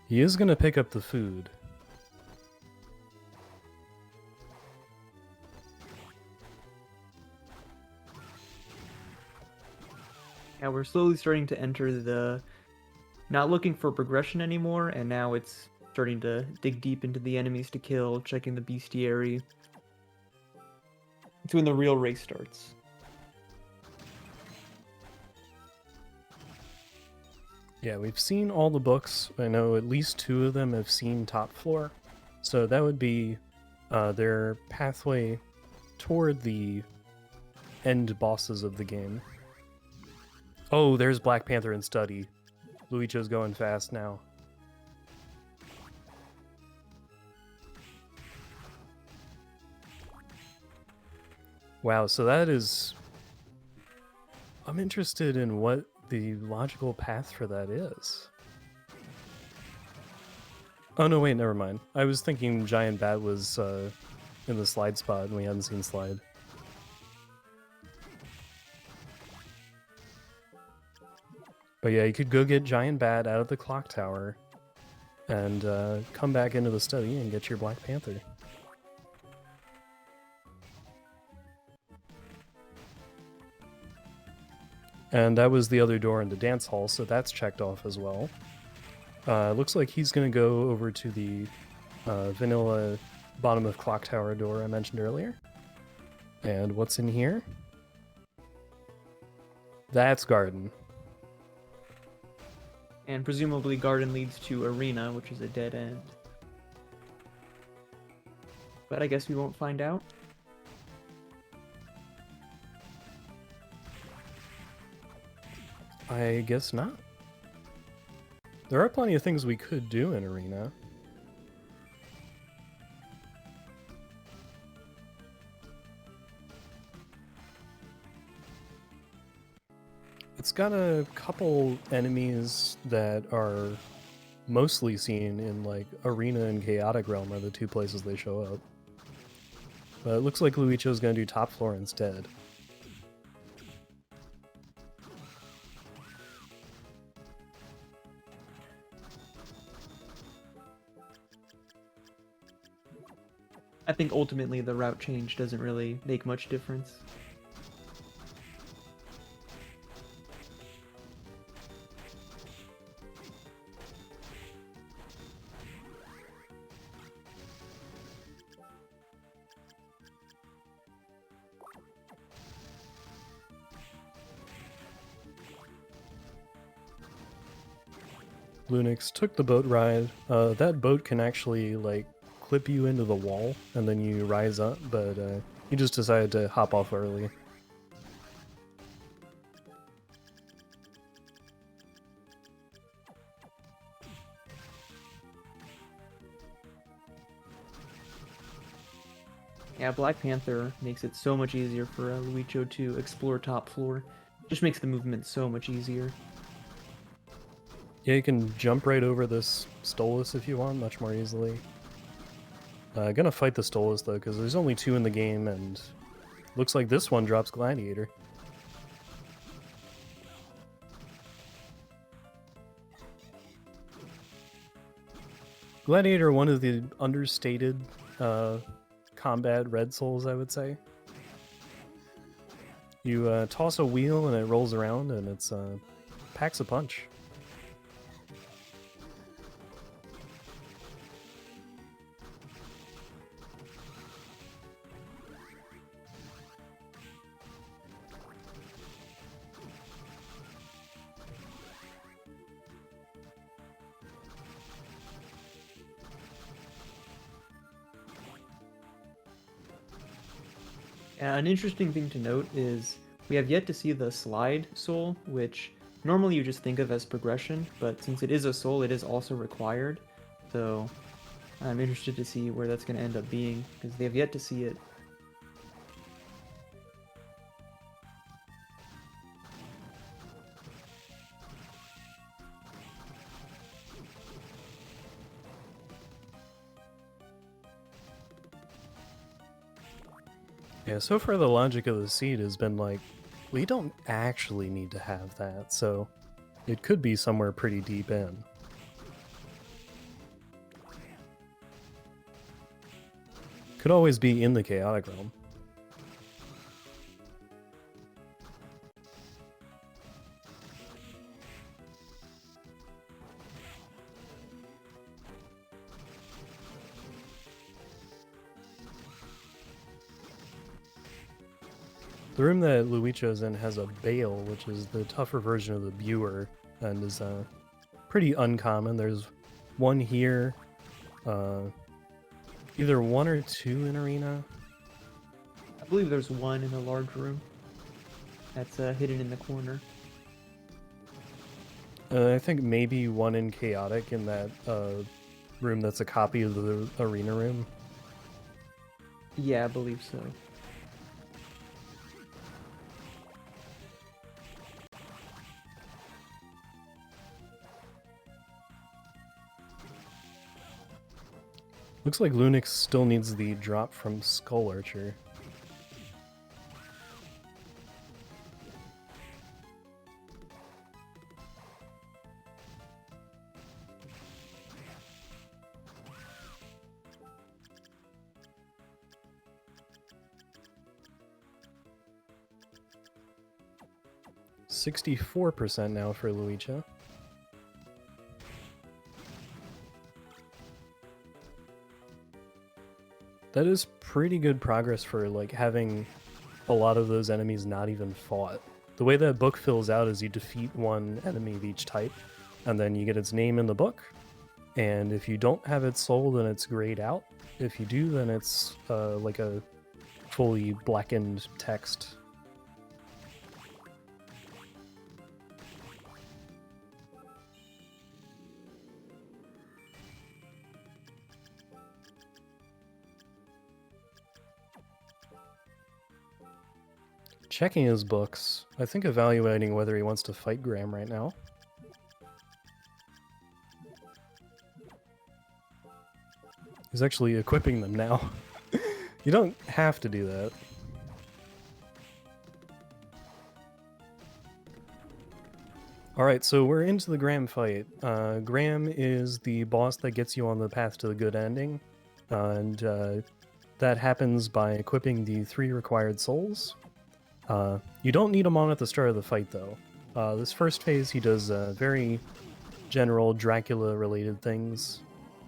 He is going to pick up the food. Yeah, we're slowly starting to enter the not looking for progression anymore, and now it's starting to dig deep into the enemies to kill, checking the bestiary. It's when the real race starts. Yeah, we've seen all the books. I know at least 2 of them have seen top floor. So that would be their pathway toward the end bosses of the game. Oh, there's Black Panther and Study. Luicho's going fast now. Wow, so that is... I'm interested in what the logical path for that is. Oh no, wait, never mind. I was thinking Giant Bat was in the slide spot and we hadn't seen slide. But yeah, you could go get Giant Bat out of the clock tower and come back into the study and get your Black Panther. And that was the other door in the dance hall, so that's checked off as well. Looks like he's going to go over to the vanilla bottom of clock tower door I mentioned earlier. And what's in here? That's garden. And presumably garden leads to arena, which is a dead end. But I guess we won't find out. I guess not. There are plenty of things we could do in arena. It's got a couple enemies that are mostly seen in like Arena and Chaotic Realm are the 2 places they show up. But it looks like Luicho's gonna do top floor instead. I think ultimately the route change doesn't really make much difference. Lunix took the boat ride. That boat can actually like clip you into the wall and then you rise up, but he just decided to hop off early. Yeah, Black Panther makes it so much easier for Luicho to explore top floor. Just makes the movement so much easier. Yeah, you can jump right over this Stolas if you want, much more easily. Gonna fight the Stolas though, because there's only 2 in the game, and looks like this one drops Gladiator. Gladiator, one of the understated combat Red Souls, I would say. You toss a wheel and it rolls around, and it's packs a punch. An interesting thing to note is we have yet to see the slide soul, which normally you just think of as progression, but since it is a soul, it is also required. So I'm interested to see where that's going to end up being, because they have yet to see it. Yeah, so far the logic of the seed has been like, we don't actually need to have that, so it could be somewhere pretty deep in. Could always be in the chaotic realm. The room that Luicho's in has a bale, which is the tougher version of the Buer, and is pretty uncommon. There's one here, either one or two in Arena. I believe there's one in the large room that's hidden in the corner. I think maybe one in Chaotic in that room that's a copy of the Arena room. Yeah, I believe so. Looks like Lunix still needs the drop from Skull Archer. %64 now for Luicha. That is pretty good progress for like having a lot of those enemies not even fought. The way that book fills out is you defeat one enemy of each type, and then you get its name in the book. And if you don't have its soul, then it's grayed out. If you do, then it's like a fully blackened text. Checking his books, I think evaluating whether he wants to fight Graham right now. He's actually equipping them now. You don't have to do that. Alright, so we're into the Graham fight. Graham is the boss that gets you on the path to the good ending. And that happens by equipping the 3 required souls. You don't need him on at the start of the fight, though. This first phase, he does very general Dracula-related things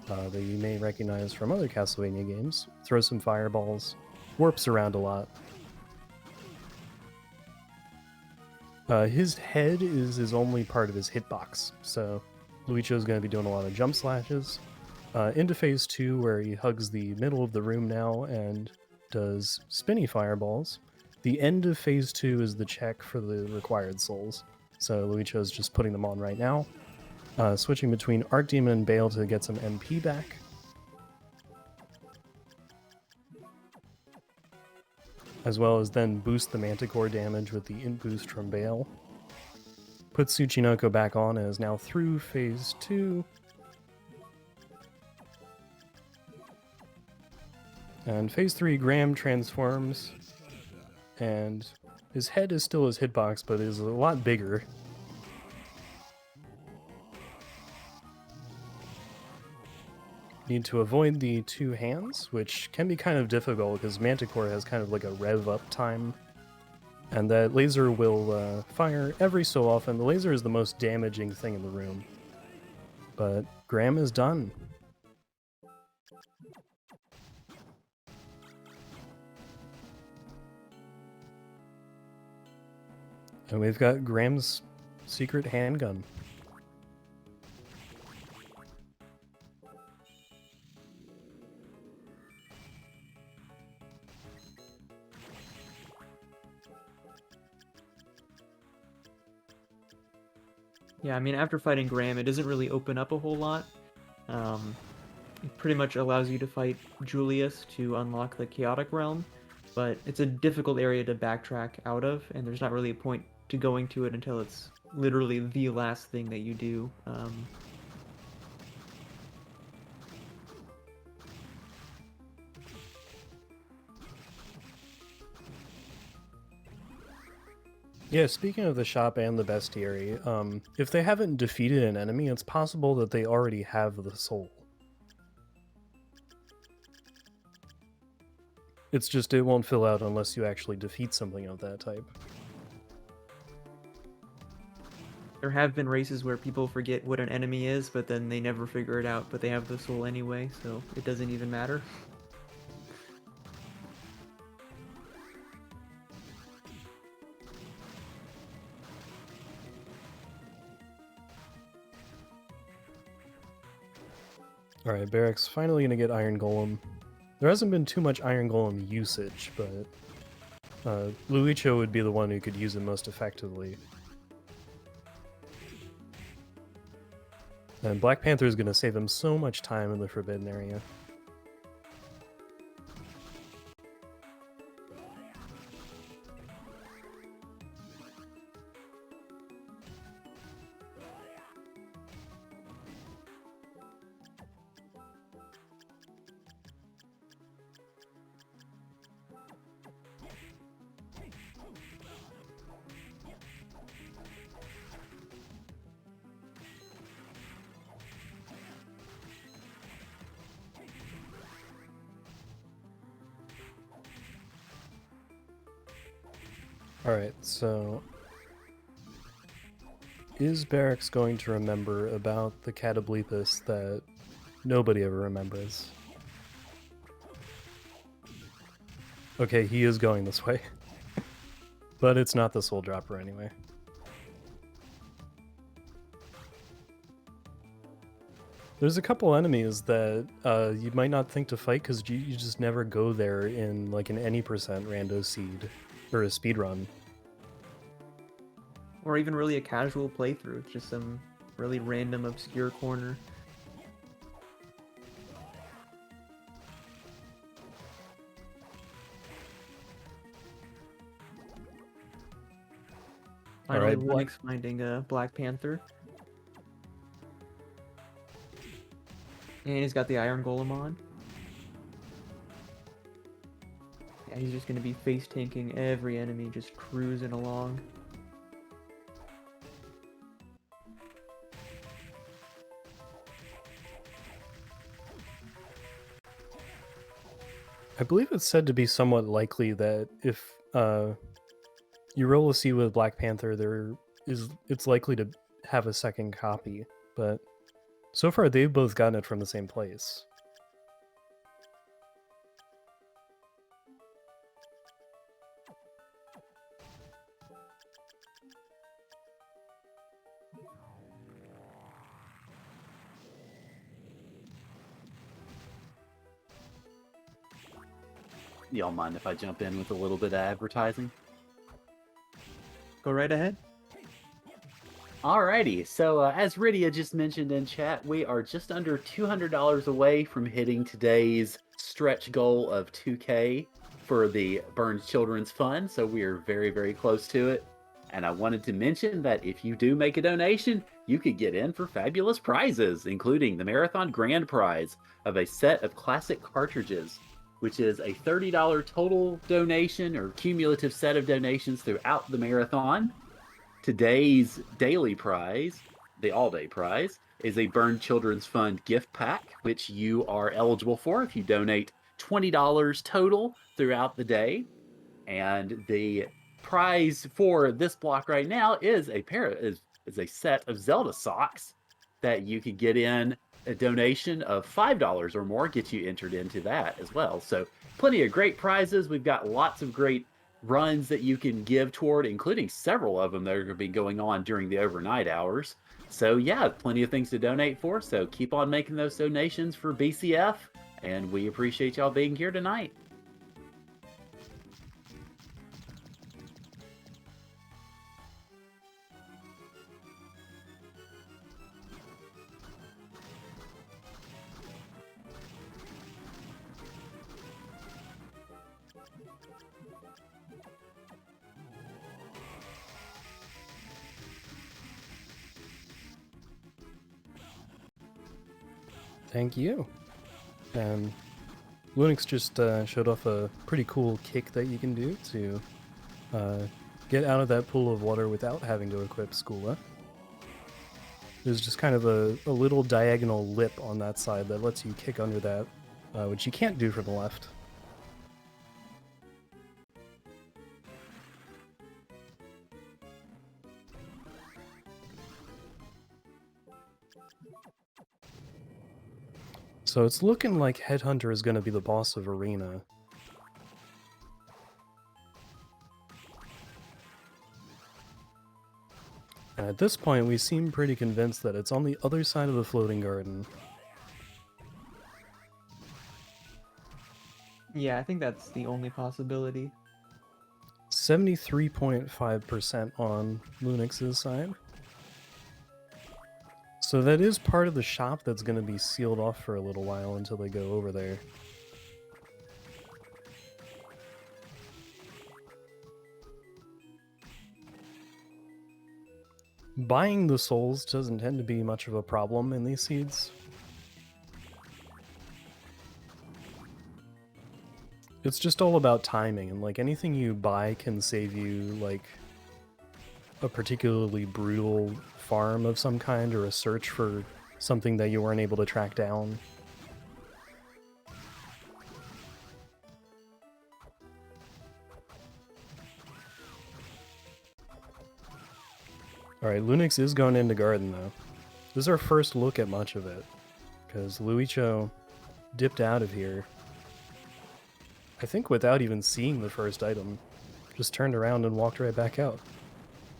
that you may recognize from other Castlevania games. Throws some fireballs, warps around a lot. His head is his only part of his hitbox, so Luicho's going to be doing a lot of jump slashes. Into phase 2, where he hugs the middle of the room now and does spinny fireballs. The end of phase 2 is the check for the required souls, so Luicho's just putting them on right now. Switching between Archdemon and Bale to get some MP back. As well as then boost the Manticore damage with the int boost from Bale. Put Tsuchinoko back on and is now through phase 2. And phase 3, Graham transforms. And his head is still his hitbox, but is a lot bigger. Need to avoid the 2 hands, which can be kind of difficult because Manticore has kind of like a rev up time. And that laser will fire every so often. The laser is the most damaging thing in the room. But Graham is done. And we've got Graham's secret handgun. Yeah, I mean, after fighting Graham, it doesn't really open up a whole lot. It pretty much allows you to fight Julius to unlock the Chaotic Realm, but it's a difficult area to backtrack out of, and there's not really a point to going to it until it's literally the last thing that you do. Yeah, speaking of the shop and the bestiary, if they haven't defeated an enemy, it's possible that they already have the soul. It's just it won't fill out unless you actually defeat something of that type. There have been races where people forget what an enemy is, but then they never figure it out, but they have the soul anyway, so it doesn't even matter. Alright, Barrack's finally gonna get Iron Golem. There hasn't been too much Iron Golem usage, but Luicho would be the one who could use it most effectively. And Black Panther is gonna save him so much time in the Forbidden area. Alright, so... is Barracks going to remember about the Catoblepas that nobody ever remembers? Okay, he is going this way. But it's not the Soul Dropper anyway. There's a couple enemies that you might not think to fight because you just never go there in like an any % rando seed or a speed run. Or even really a casual playthrough, it's just some really random, obscure corner. Finally, Alright, Linux finding a Black Panther. And he's got the Iron Golem on. Yeah, he's just gonna be face tanking every enemy, just cruising along. I believe it's said to be somewhat likely that if you roll a C with Black Panther, it's likely to have a second copy, but so far they've both gotten it from the same place. Y'all mind if I jump in with a little bit of advertising? Go right ahead. Alrighty, so as Rydia just mentioned in chat, we are just under $200 away from hitting today's stretch goal of 2K for the Burned Children's Fund, so we are very, very close to it. And I wanted to mention that if you do make a donation, you could get in for fabulous prizes, including the Marathon Grand Prize of a set of classic cartridges, which is a $30 total donation or cumulative set of donations throughout the marathon. Today's daily prize, the all-day prize, is a Burned Children's Fund gift pack, which you are eligible for if you donate $20 total throughout the day. And the prize for this block right now is a set of Zelda socks that you could get in. A donation of $5 or more gets you entered into that as well. So plenty of great prizes. We've got lots of great runs that you can give toward, including several of them that are going to be going on during the overnight hours. So yeah, plenty of things to donate for. So keep on making those donations for BCF, and we appreciate y'all being here tonight. Thank you. And Lunix just showed off a pretty cool kick that you can do to get out of that pool of water without having to equip Skula. There's just kind of a little diagonal lip on that side that lets you kick under that, which you can't do from the left. So it's looking like Headhunter is going to be the boss of Arena. And at this point, we seem pretty convinced that it's on the other side of the floating garden. Yeah, I think that's the only possibility. 73.5% on Lunix's side. So that is part of the shop that's going to be sealed off for a little while until they go over there. Buying the souls doesn't tend to be much of a problem in these seeds. It's just all about timing, and like anything you buy can save you like a particularly brutal farm of some kind or a search for something that you weren't able to track down. Alright, Lunix is going into Garden though. This is our first look at much of it, because Luicho dipped out of here, I think without even seeing the first item. Just turned around and walked right back out.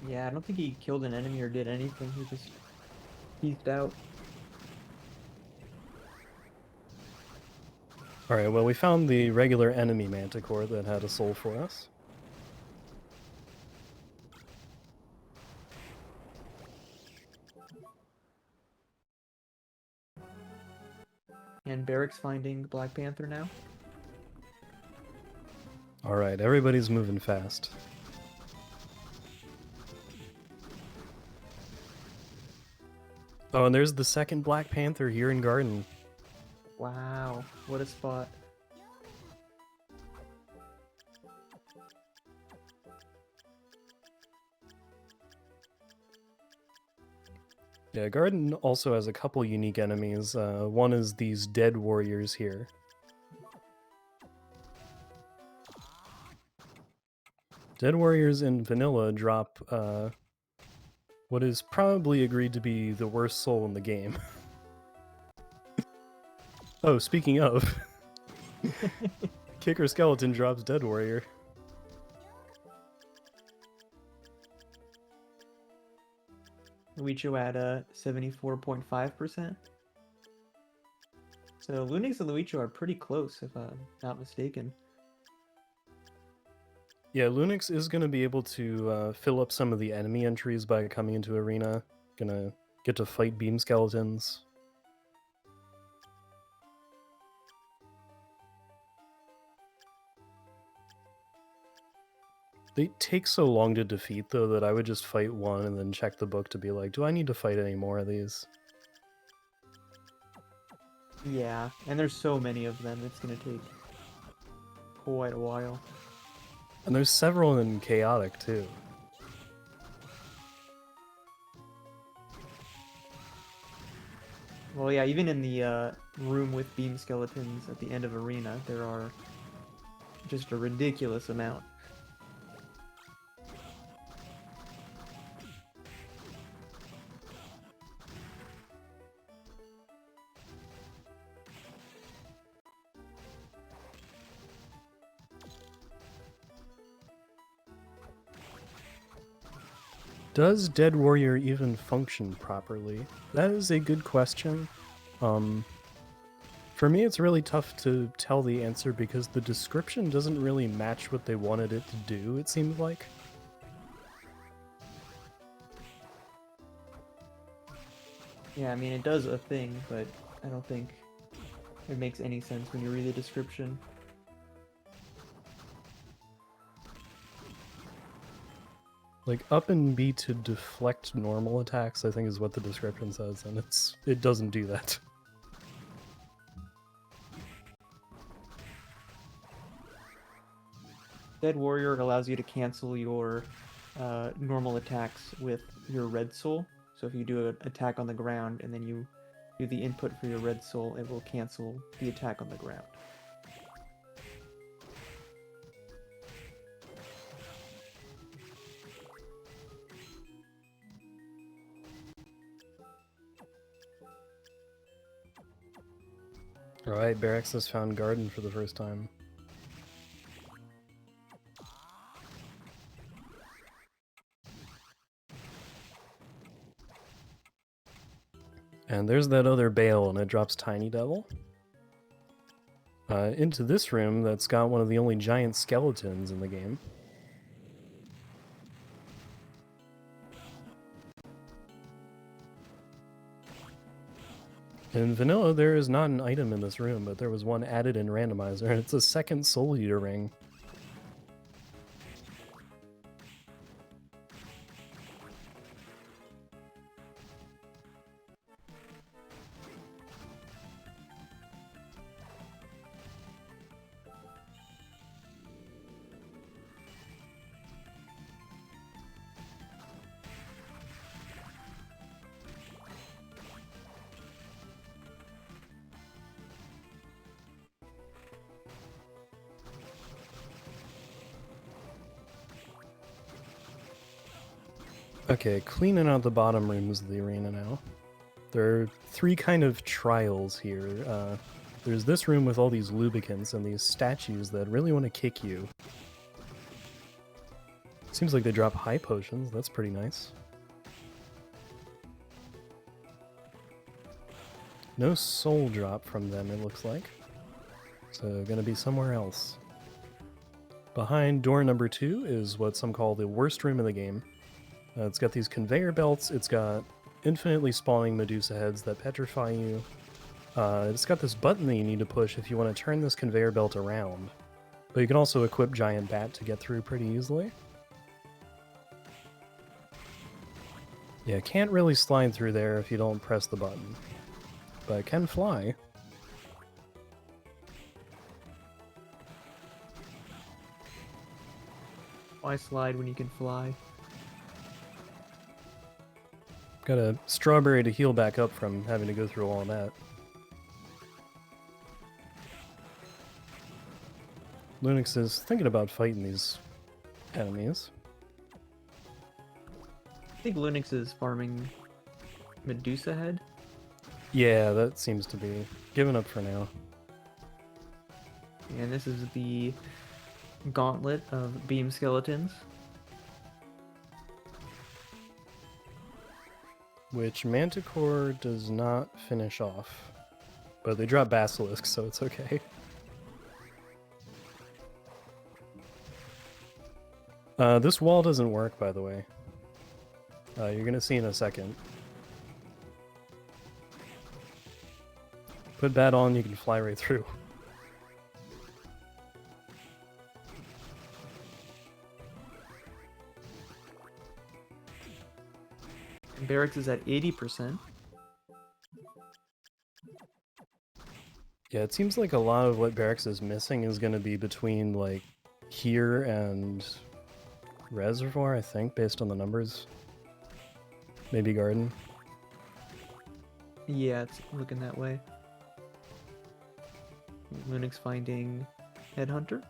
Yeah, I don't think he killed an enemy or did anything. He just peeked out. Alright, well we found the regular enemy Manticore that had a soul for us. And Barrick's finding Black Panther now. Alright, everybody's moving fast. Oh, and there's the second Black Panther here in Garden. Wow, what a spot. Yeah, Garden also has a couple unique enemies. One is these dead warriors here. Dead warriors in vanilla drop what is probably agreed to be the worst soul in the game. Oh, speaking of, Kicker Skeleton drops Dead Warrior. Luicho at 74.5%. So Lunix and Luicho are pretty close, if I'm not mistaken. Yeah, Lunix is going to be able to fill up some of the enemy entries by coming into Arena. Gonna get to fight Beam Skeletons. They take so long to defeat, though, that I would just fight one and then check the book to be like, do I need to fight any more of these? Yeah, and there's so many of them, it's gonna take quite a while. And there's several in Chaotic, too. Well, yeah, even in the room with Beam Skeletons at the end of Arena, there are just a ridiculous amount. Does Dead Warrior even function properly? That is a good question. For me, it's really tough to tell the answer because the description doesn't really match what they wanted it to do, it seems like. Yeah, I mean, it does a thing, but I don't think it makes any sense when you read the description. Like up and B to deflect normal attacks, I think is what the description says, and it doesn't do that. Dead Warrior allows you to cancel your normal attacks with your red soul. So if you do an attack on the ground and then you do the input for your red soul, it will cancel the attack on the ground. Alright, Barracks has found Garden for the first time. And there's that other bale, and it drops Tiny Devil. Into this room that's got one of the only giant skeletons in the game. In vanilla, there is not an item in this room, but there was one added in Randomizer, and it's a second Soul Eater ring. Okay, cleaning out the bottom rooms of the arena now. There are three kind of trials here. There's this room with all these lubricants and these statues that really want to kick you. Seems like they drop high potions, that's pretty nice. No soul drop from them, it looks like. So gonna be somewhere else. Behind door number 2 is what some call the worst room in the game. It's got these conveyor belts, it's got infinitely spawning Medusa heads that petrify you. It's got this button that you need to push if you want to turn this conveyor belt around. But you can also equip Giant Bat to get through pretty easily. Yeah, can't really slide through there if you don't press the button. But can fly. Why slide when you can fly? Got a strawberry to heal back up from having to go through all of that. Lunix is thinking about fighting these enemies. I think Lunix is farming Medusa head. Yeah, that seems to be given up for now. And this is the gauntlet of beam skeletons. Which Manticore does not finish off. But they drop Basilisk, so it's okay. This wall doesn't work, by the way. You're gonna see in a second. Put Bat on, you can fly right through. Barracks is at 80%. Yeah, it seems like a lot of what Barracks is missing is going to be between, like, here and Reservoir, I think, based on the numbers. Maybe Garden. Yeah, it's looking that way. Lunix finding Headhunter.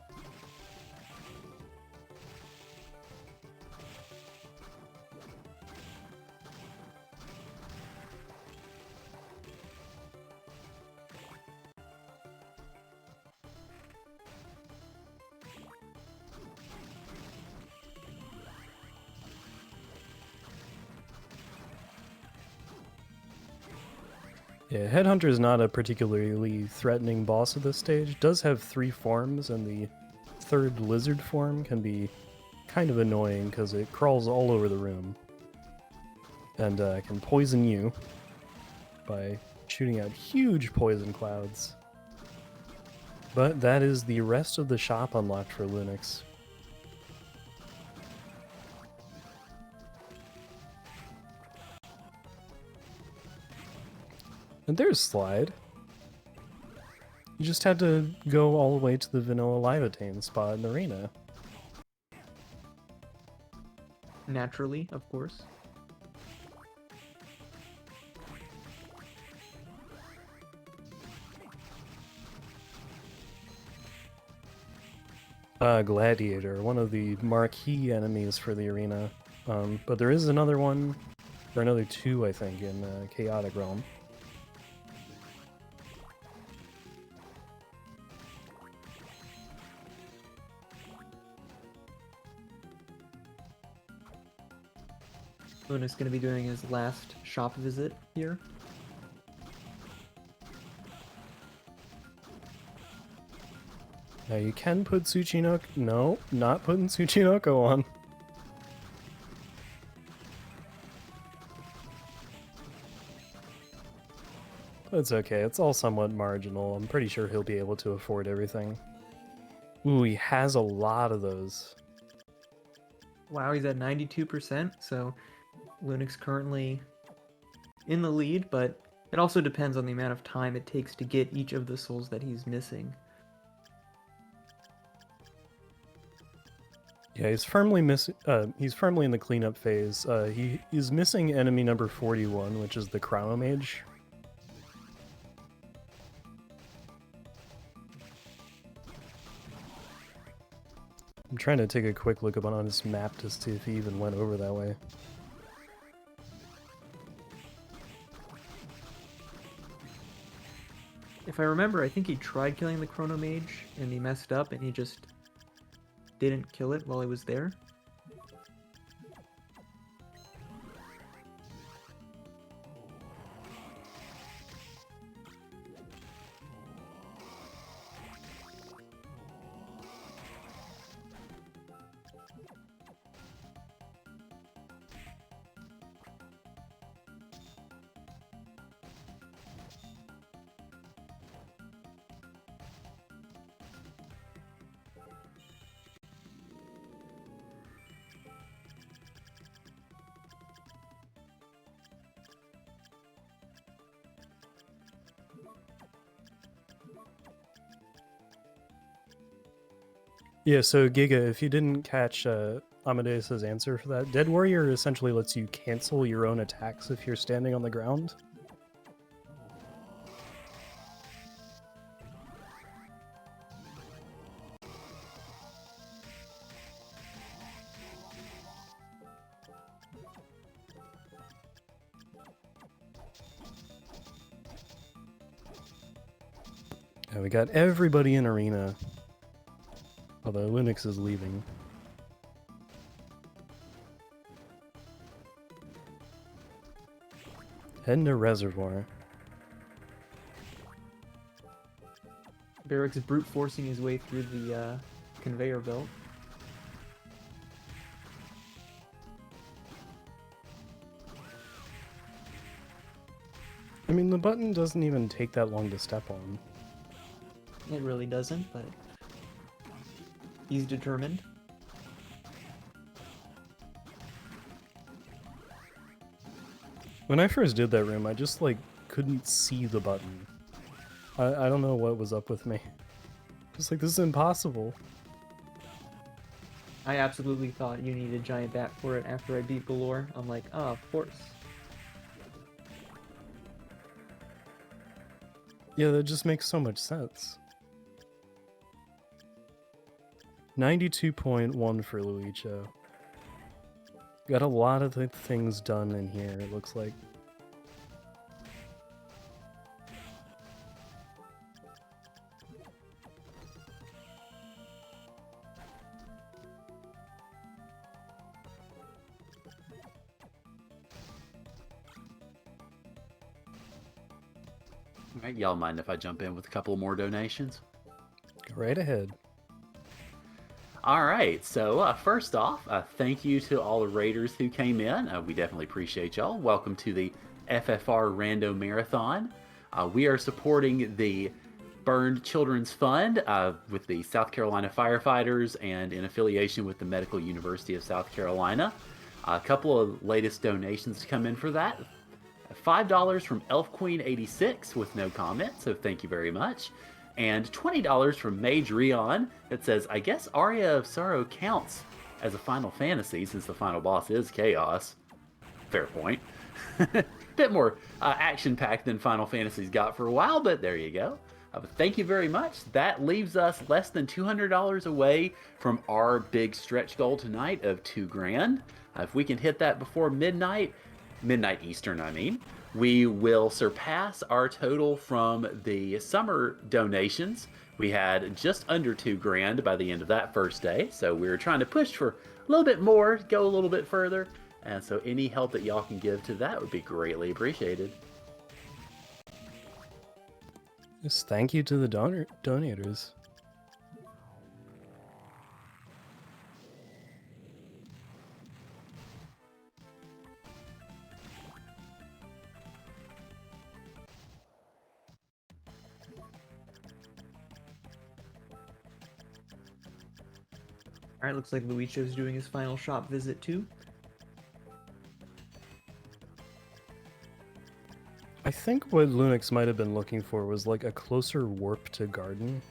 Yeah, Headhunter is not a particularly threatening boss at this stage. Does have 3 forms, and the third lizard form can be kind of annoying because it crawls all over the room. And can poison you by shooting out huge poison clouds. But that is the rest of the shop unlocked for Lunix. And there's Slide. You just had to go all the way to the vanilla live attain spot in the arena. Naturally, of course. Gladiator, one of the marquee enemies for the arena. But there is another one, or another two, I think, in Chaotic Realm. Luna's going to be doing his last shop visit here. Now you can put Tsuchinoko... No, not putting Tsuchinoko on. It's okay, it's all somewhat marginal. I'm pretty sure he'll be able to afford everything. Ooh, he has a lot of those. Wow, he's at 92%, so Lunix currently in the lead, but it also depends on the amount of time it takes to get each of the souls that he's missing. Yeah, he's firmly he's firmly in the cleanup phase. He is missing enemy number 41, which is the Chronomage. I'm trying to take a quick look up on his map to see if he even went over that way. If I remember, I think he tried killing the Chronomage and he messed up and he just didn't kill it while he was there. Yeah, so Giga, if you didn't catch Amadeus's answer for that, Dead Warrior essentially lets you cancel your own attacks if you're standing on the ground. Yeah, we got everybody in arena. Although Linux is leaving. Heading to Reservoir. Barrick's brute forcing his way through the conveyor belt. I mean, the button doesn't even take that long to step on. It really doesn't, but he's determined. When I first did that room, I just, like, couldn't see the button. I don't know what was up with me. Just like, this is impossible. I absolutely thought you needed Giant Bat for it after I beat Galore. I'm like, oh, of course. Yeah, that just makes so much sense. 92.1 for Luicho. Got a lot of the things done in here, it looks like. Alright, y'all mind if I jump in with a couple more donations? Go right ahead. Alright, so first off, thank you to all the raiders who came in. We definitely appreciate y'all. Welcome to the FFR Rando Marathon. We are supporting the Burned Children's Fund with the South Carolina firefighters and in affiliation with the Medical University of South Carolina. A couple of latest donations to come in for that. $5 from Elf Queen 86 with no comment, so thank you very much. And $20 from Mage Rion that says, I guess Aria of Sorrow counts as a Final Fantasy since the final boss is Chaos. Fair point. Bit more action-packed than Final Fantasy's got for a while, but there you go. But thank you very much. That leaves us less than $200 away from our big stretch goal tonight of $2,000. If we can hit that before midnight Eastern, I mean, we will surpass our total from the summer donations. We had just under $2,000 by the end of that first day, so we were trying to push for a little bit more, go a little bit further, and so any help that y'all can give to that would be greatly appreciated. Yes, thank you to the donators. All right, looks like Luicho's doing his final shop visit too. I think what Lunix might have been looking for was like a closer warp to garden.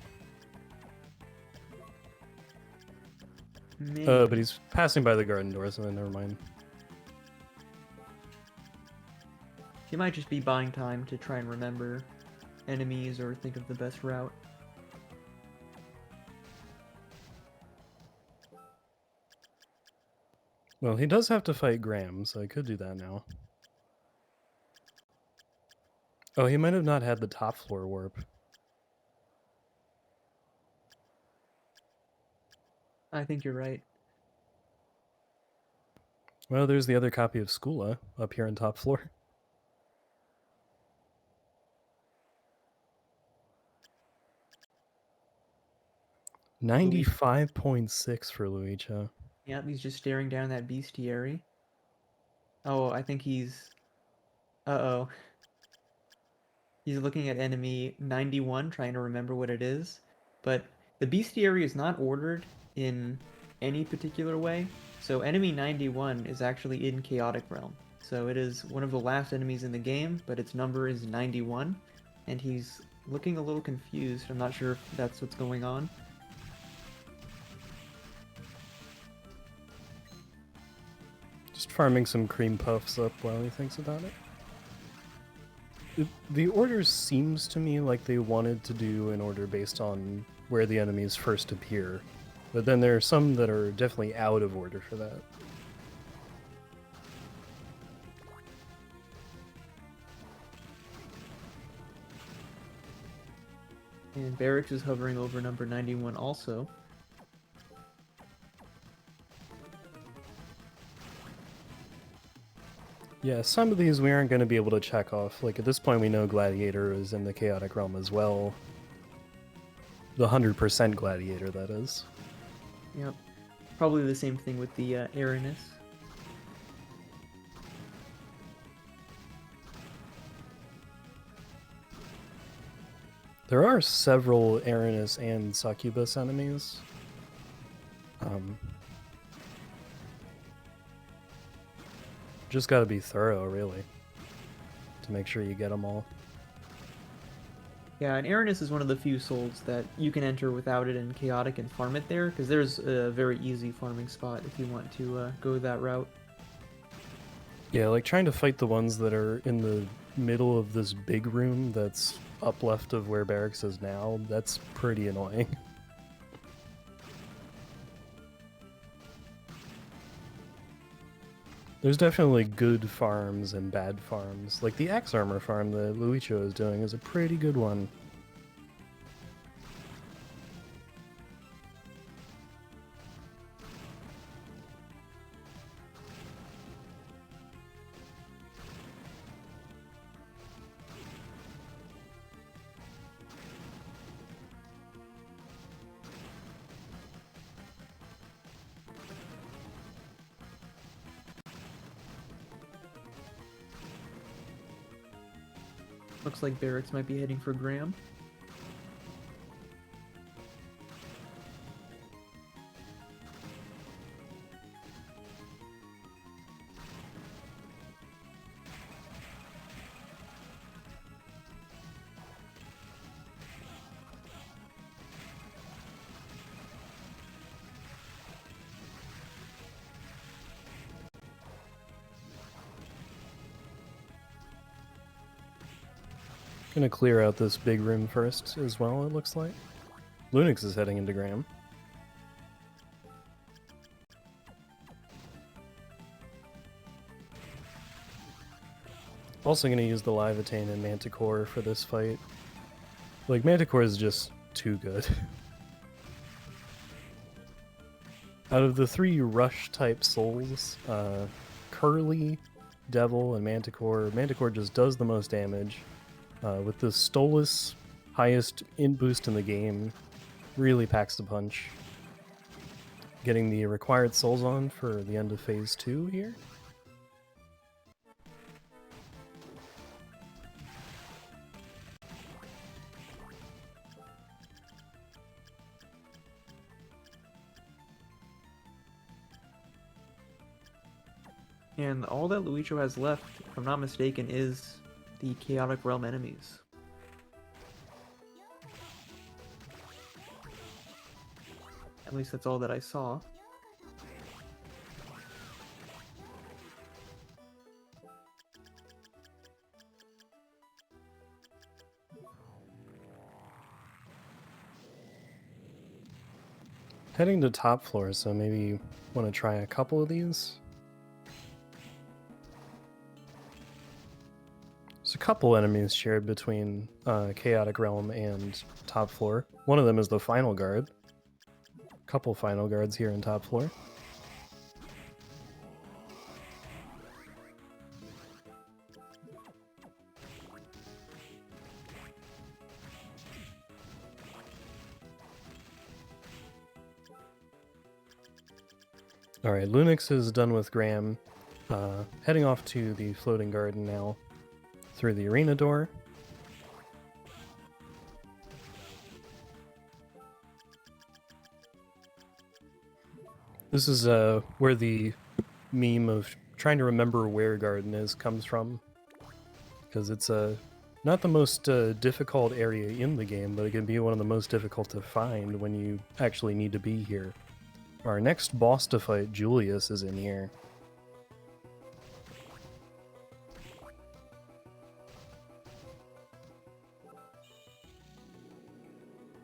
Maybe. But he's passing by the garden door, so never mind. He might just be buying time to try and remember enemies or think of the best route. Well, he does have to fight Graham, so I could do that now. Oh, he might have not had the top floor warp. I think you're right. Well, there's the other copy of Skula up here on top floor. $95.6 for Luicha. Yep, he's just staring down that bestiary. Oh, I think he's... Uh-oh. He's looking at enemy 91, trying to remember what it is. But the bestiary is not ordered in any particular way. So enemy 91 is actually in Chaotic Realm. So it is one of the last enemies in the game, but its number is 91. And he's looking a little confused. I'm not sure if that's what's going on. Just farming some cream puffs up while he thinks about it. The order seems to me like they wanted to do an order based on where the enemies first appear. But then there are some that are definitely out of order for that. And Barracks is hovering over number 91 also. Yeah, some of these we aren't going to be able to check off. Like, at this point we know Gladiator is in the Chaotic Realm as well. The 100% Gladiator, that is. Yep. Probably the same thing with the Aranus. There are several Aranus and Succubus enemies. Just gotta be thorough, really, to make sure you get them all. Yeah, and Aranus is one of the few souls that you can enter without it in Chaotic and farm it there, because there's a very easy farming spot if you want to go that route. Yeah, like trying to fight the ones that are in the middle of this big room that's up left of where Barracks is now, that's pretty annoying. There's definitely good farms and bad farms. Like the Axe Armor farm that Luicho is doing is a pretty good one. Looks like Barracks might be heading for Graham. Gonna clear out this big room first as well, it looks like. Lunix is heading into Graham. Also gonna use the Livatane and Manticore for this fight. Like, Manticore is just too good. Out of the 3 rush-type souls, Curly, Devil, and Manticore, Manticore just does the most damage. With the Stolas, highest int boost in the game, really packs the punch. Getting the required souls on for the end of Phase 2 here. And all that Luicho has left, if I'm not mistaken, is the Chaotic Realm enemies. At least that's all that I saw. Heading to top floor, so maybe want to try a couple of these. There's a couple enemies shared between Chaotic Realm and top floor. One of them is the final guard. Couple final guards here in top floor. Alright, Lunix is done with Graham. Heading off to the floating garden now through the arena door. This is where the meme of trying to remember where garden is comes from. Because it's not the most difficult area in the game, but it can be one of the most difficult to find when you actually need to be here. Our next boss to fight, Julius, is in here.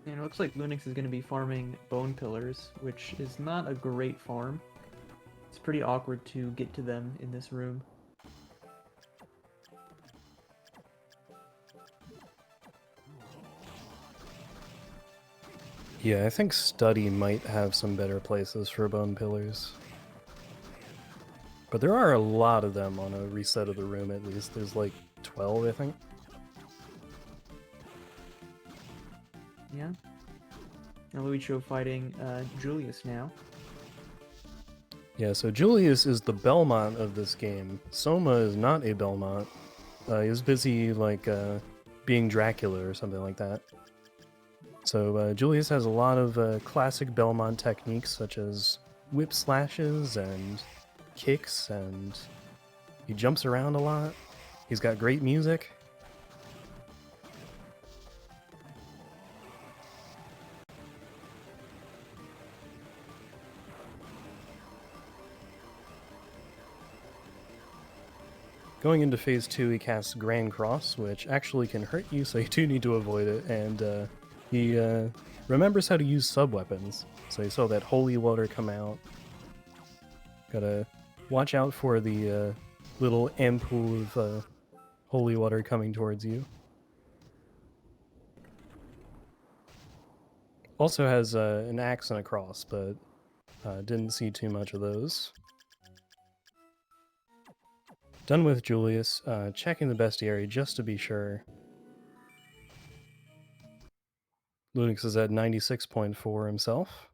And it looks like Lunix is going to be farming bone pillars, which is not a great farm. It's pretty awkward to get to them in this room. Yeah, I think Study might have some better places for bone pillars. But there are a lot of them on a reset of the room, at least. There's like 12, I think. Yeah. And Luicho fighting Julius now. Yeah, so Julius is the Belmont of this game. Soma is not a Belmont. He's busy, like, being Dracula or something like that. So Julius has a lot of classic Belmont techniques, such as whip slashes and kicks, and he jumps around a lot. He's got great music. Going into phase 2, he casts Grand Cross, which actually can hurt you, so you do need to avoid it, and he remembers how to use sub-weapons. So you saw that holy water come out. Gotta watch out for the little ampoule of holy water coming towards you. Also has an axe and a cross, but didn't see too much of those. Done with Julius, checking the bestiary just to be sure. Lunix is at 96.4 himself.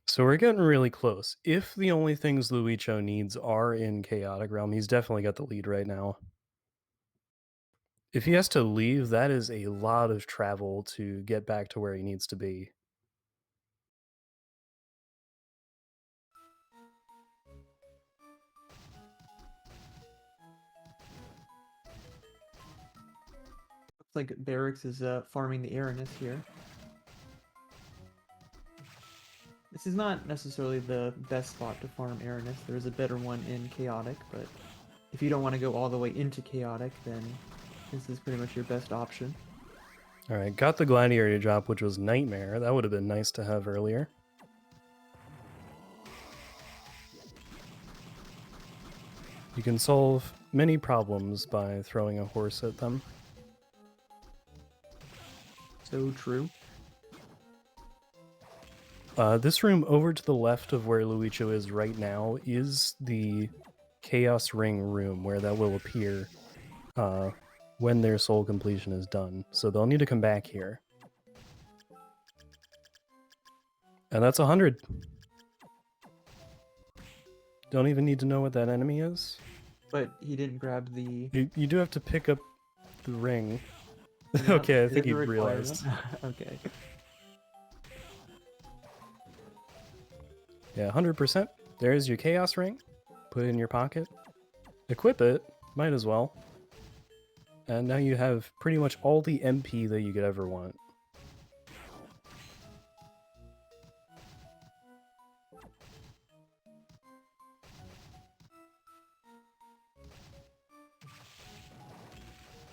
So we're getting really close. If the only things Luicho needs are in Chaotic Realm, he's definitely got the lead right now. If he has to leave, that is a lot of travel to get back to where he needs to be. Looks like Barracks is farming the Aranis here. This is not necessarily the best spot to farm Aranus. There's a better one in Chaotic, but if you don't want to go all the way into Chaotic, then this is pretty much your best option. Alright, got the Gladiator drop, which was Nightmare. That would have been nice to have earlier. You can solve many problems by throwing a horse at them. So true. This room over to the left of where Luicho is right now is the Chaos Ring room, where that will appear when their soul completion is done. So they'll need to come back here. And that's 100. Don't even need to know what that enemy is. But he didn't grab the... You do have to pick up the ring. Yeah, Okay, I is think it you the realized. requirement? Okay. Yeah, 100%. There's your Chaos Ring. Put it in your pocket. Equip it. Might as well. And now you have pretty much all the MP that you could ever want.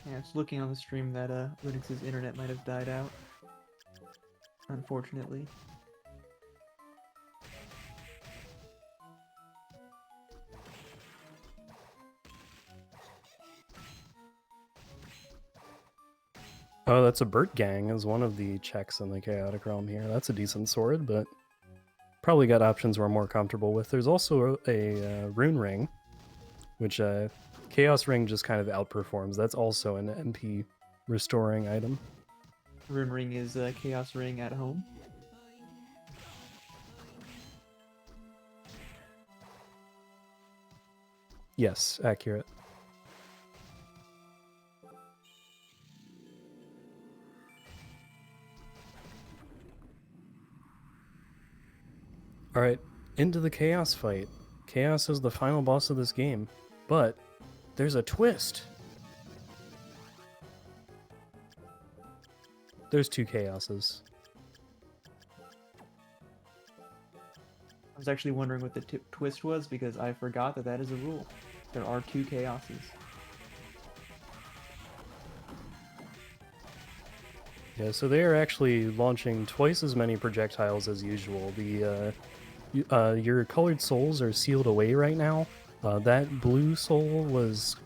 Yeah, I was looking on the stream that Linux's internet might have died out. Unfortunately. Oh, that's a Burt Gang is one of the checks in the Chaotic Realm here. That's a decent sword, but probably got options we're more comfortable with. There's also a Rune Ring, which Chaos Ring just kind of outperforms. That's also an MP restoring item. Rune Ring is a Chaos Ring at home. Yes, accurate. Alright, into the Chaos fight. Chaos is the final boss of this game, but there's a twist! There's two Chaoses. I was actually wondering what the twist was because I forgot that that is a rule. There are two Chaoses. Yeah, so they are actually launching twice as many projectiles as usual. Your colored souls are sealed away right now. That blue soul was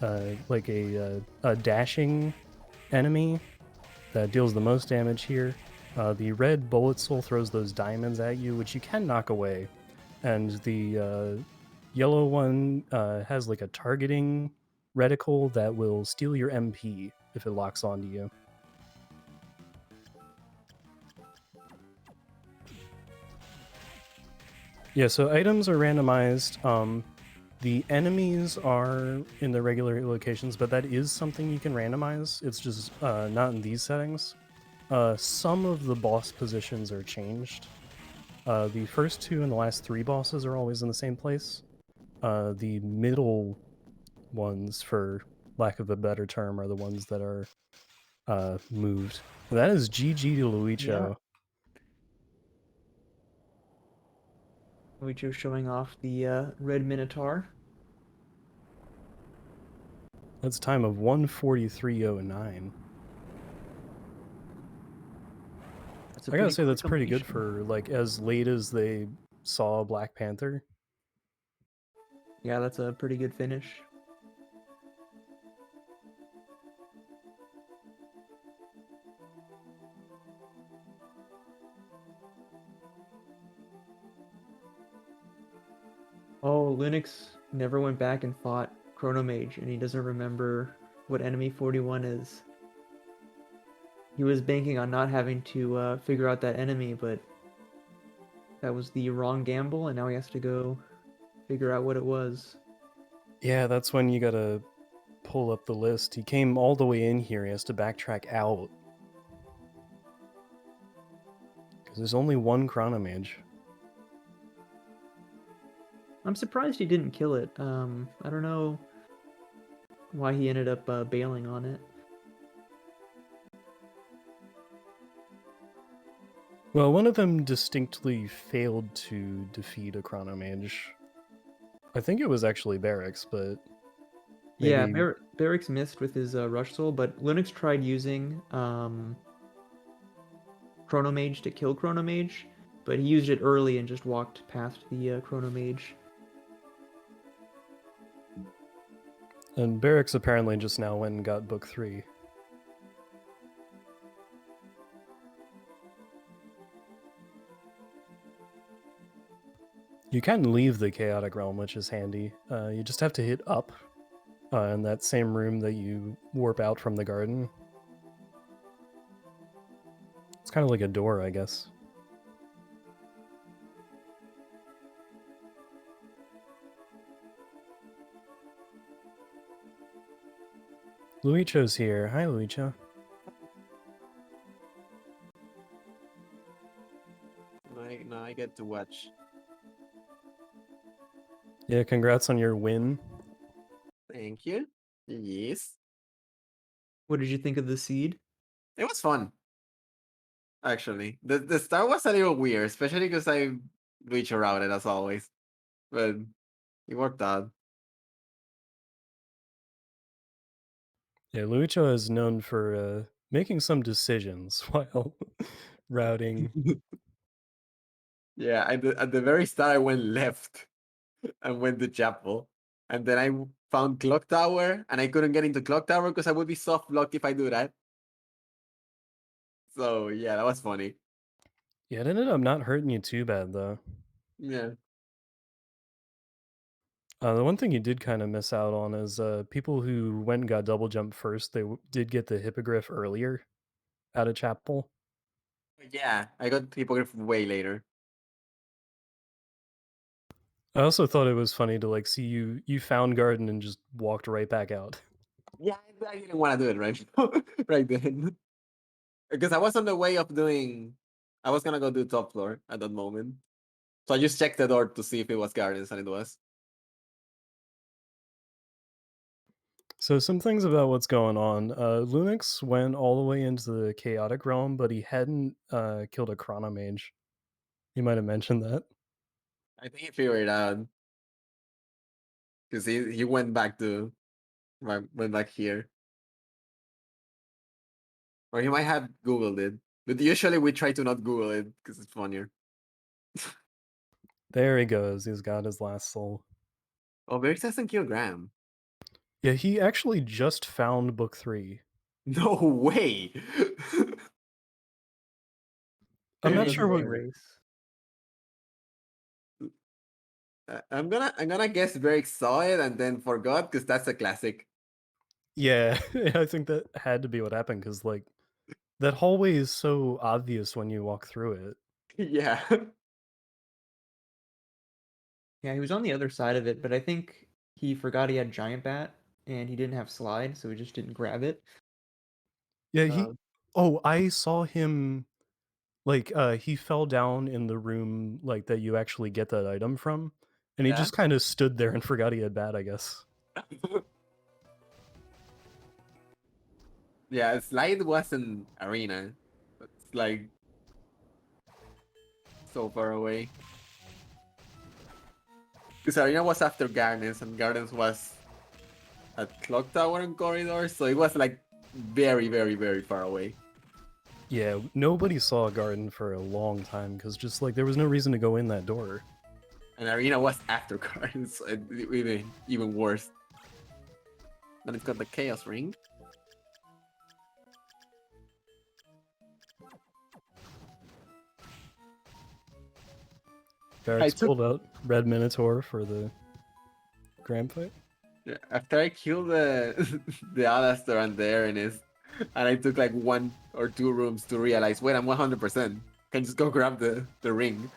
like a dashing enemy that deals the most damage here. The red bullet soul throws those diamonds at you, which you can knock away. And the yellow one has like a targeting reticle that will steal your MP if it locks onto you. Yeah, so items are randomized. The enemies are in the regular locations, but that is something you can randomize. It's just not in these settings. Some of the boss positions are changed. The first two and the last three bosses are always in the same place. The middle ones, for lack of a better term, are the ones that are moved. That is GG to Luicho. Yeah. Luicho showing off the red Minotaur. That's a time of 1:43:09. I gotta say that's pretty good for like as late as they saw Black Panther. Yeah, that's a pretty good finish. Oh, Linux never went back and fought Chronomage, and he doesn't remember what enemy 41 is. He was banking on not having to figure out that enemy, but that was the wrong gamble, and now he has to go figure out what it was. Yeah, that's when you gotta pull up the list. He came all the way in here, he has to backtrack out. Because there's only one Chronomage. I'm surprised he didn't kill it. I don't know why he ended up bailing on it. Well, one of them distinctly failed to defeat a Chronomage. I think it was actually Barracks, but Yeah, maybe... Barracks missed with his Rush Soul, but Linux tried using Chronomage to kill Chronomage, but he used it early and just walked past the Chronomage. And Barracks apparently just now went and got book 3. You can leave the Chaotic Realm, which is handy. You just have to hit up in that same room that you warp out from the garden. It's kind of like a door, I guess. Luicho's here. Hi, Luicho. Now I get to watch. Yeah, congrats on your win. Thank you. Yes. What did you think of the seed? It was fun. Actually. The start was a little weird, especially because I reached around it as always. But it worked out. Yeah, Luicho is known for making some decisions while routing. Yeah, at the very start I went left and went to chapel. And then I found clock tower and I couldn't get into clock tower because I would be soft blocked if I do that. So yeah, that was funny. Yeah, it ended up not hurting you too bad, though. Yeah. The one thing you did kind of miss out on is people who went and got double jump first, they did get the hippogriff earlier out of chapel. Yeah, I got hippogriff way later. I also thought it was funny to like see you found garden and just walked right back out. Yeah, I didn't want to do it right right then. Because I was on the way of doing I was gonna go do top floor at that moment. So I just checked the door to see if it was gardens and it was. So some things about what's going on. Lunix went all the way into the chaotic realm, but he hadn't killed a chronomage. You might have mentioned that. I think he figured it out. Because he went back to went back here. Or he might have Googled it. But usually we try to not Google it because it's funnier. There he goes. He's got his last soul. Oh, Barracks hasn't killed Graham. Yeah, he actually just found book 3. No way. I'm not It was sure a what. race. I'm gonna guess Barracks saw it and then forgot because that's a classic. Yeah, I think that had to be what happened because like that hallway is so obvious when you walk through it. Yeah. Yeah, he was on the other side of it, but I think he forgot he had Giant Bat and he didn't have Slide, so he just didn't grab it. Yeah, Um, I saw him like he fell down in the room like that you actually get that item from, and he yeah. just kind of stood there and forgot he had bat, I guess. Yeah, Slide was an arena. It's like so far away. Because arena was after Gardens and Gardens was at Clock Tower and Corridor, so it was like very, very, very far away. Yeah, nobody saw a garden for a long time because just like there was no reason to go in that door. And arena was after Gardens, so even worse. Then it's got the Chaos Ring. Barracks took- pulled out Red Minotaur for the grand fight. Yeah, after I killed the the Alastor and the Aranist, and I took like 1 or 2 rooms to realize, wait, I'm 100%. Can just go grab the ring.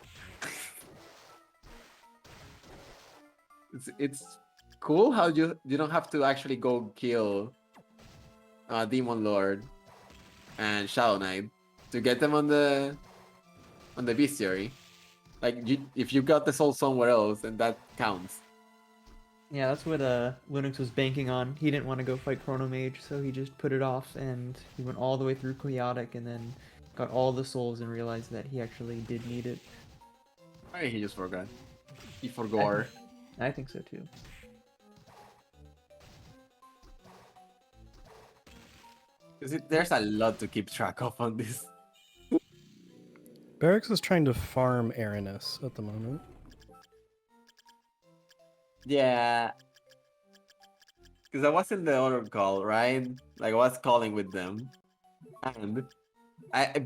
It's cool how you don't have to actually go kill Demon Lord and Shadow Knight to get them on the bestiary. Like if you got the soul somewhere else, then that counts. Yeah, that's what Linux was banking on. He didn't want to go fight Chronomage, so he just put it off, and he went all the way through Chaotic, and then got all the souls and realized that he actually did need it. I think he just forgot. He forgot. I think so too. There's a lot to keep track of on this. Barracks is trying to farm Aranus at the moment. Yeah. Because I was in the other call, right? Like I was calling with them. And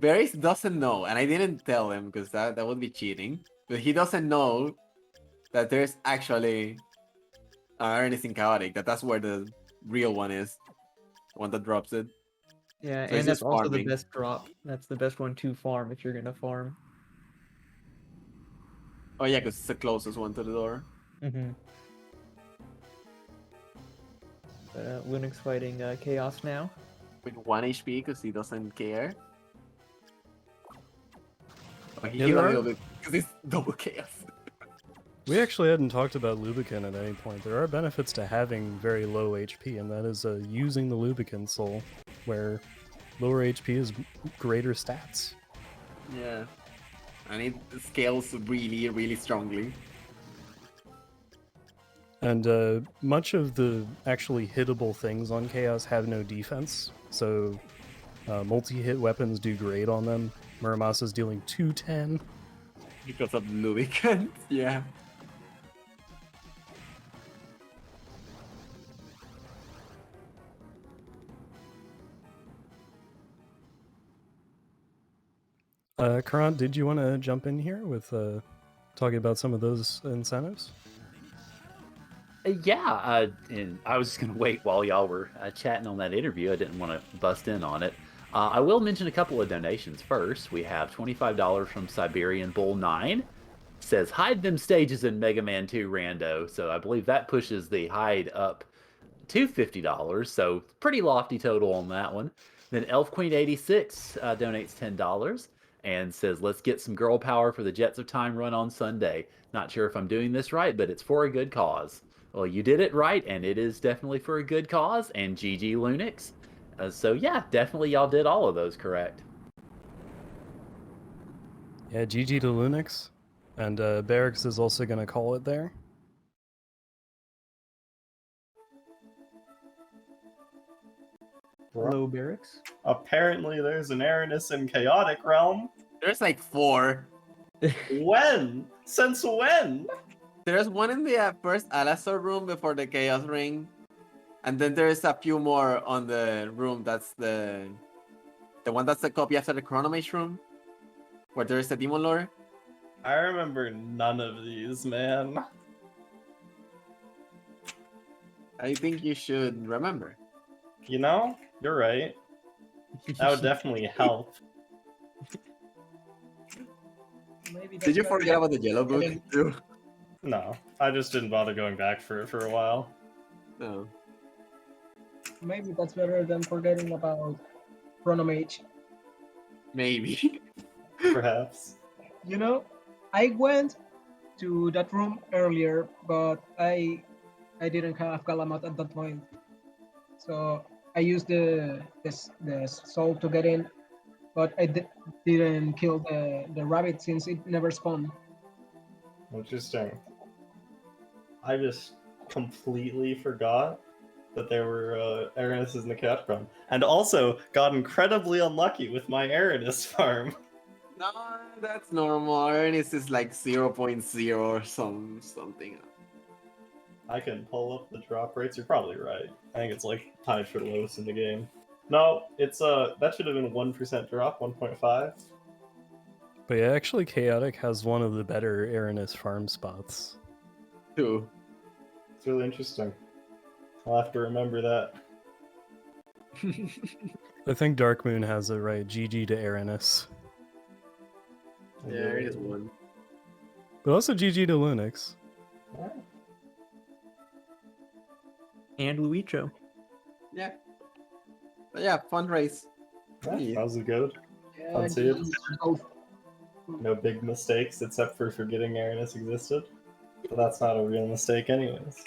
Barry doesn't know, and I didn't tell him because that would be cheating. But he doesn't know that there's actually Ernest in Chaotic, that's where the real one is. The one that drops it. Yeah, So he's and that's just also the farming. best drop. That's the best one to farm if you're gonna farm. Oh yeah, because it's the closest one to the door. Mm-hmm. But Linux fighting Chaos now. With 1 HP because he doesn't care. Oh, he Yeah, healed there a are- little bit because it's double chaos. We actually hadn't talked about Lubricant at any point. There are benefits to having very low HP, and that is using the Lubricant Soul, where lower HP is greater stats. Yeah. And it scales really, really strongly. And much of the actually hittable things on Chaos have no defense, so multi-hit weapons do great on them. Muramasa's dealing 210. Because of lubricant, yeah. Karant, did you want to jump in here with talking about some of those incentives? Yeah, and I was just going to wait while y'all were chatting on that interview. I didn't want to bust in on it. I will mention a couple of donations first. We have $25 from Siberian Bull 9. Says, hide them stages in Mega Man 2 Rando. So I believe that pushes the hide up to $50. So pretty lofty total on that one. Then Elf Queen 86 donates $10 and says, let's get some girl power for the Jets of Time run on Sunday. Not sure if I'm doing this right, but it's for a good cause. Well, you did it right, and it is definitely for a good cause, and GG Lunix. So yeah, definitely y'all did all of those correct. Yeah, GG to Linux. And Barracks is also going to call it there. Hello, Barracks. Apparently there's an Aranus in Chaotic Realm. There's like 4. When? Since when? There's one in the first Alastor room before the Chaos Ring. And then there's a few more on the room that's the one that's the copy after the Chronomage room. Where there's the Demon Lore. I remember none of these, man. I think you should remember. You know, you're right. That would definitely help. Maybe Did you that's forget better about the Yellow Book too? No, I just didn't bother going back for it for a while. No. maybe that's better than forgetting about Chronomage. Maybe. Perhaps. You know, I went to that room earlier, but I didn't have Kalamat at that point. So I used the soul to get in, but I didn't kill the rabbit since it never spawned. Interesting. I just completely forgot that there were Aranuses in the Chaotic Realm. And also got incredibly unlucky with my Aranus farm. No, that's normal. Ernest is like 0.0 or something. I can pull up the drop rates. You're probably right. I think it's like tied for the lowest in the game. No, it's that should have been 1% drop, 1.5. But yeah, actually Chaotic has one of the better Aranus farm spots. Too. It's really interesting. I'll have to remember that. I think Dark Moon has it right. GG to Aranus. Yeah, Ernest won. But also GG to Linux. Alright. And Luicho. Yeah. But yeah, fun race. Yeah, that was good. Yeah, Fun seeing. both. No big mistakes except for forgetting Aranus existed. But that's not a real mistake anyways.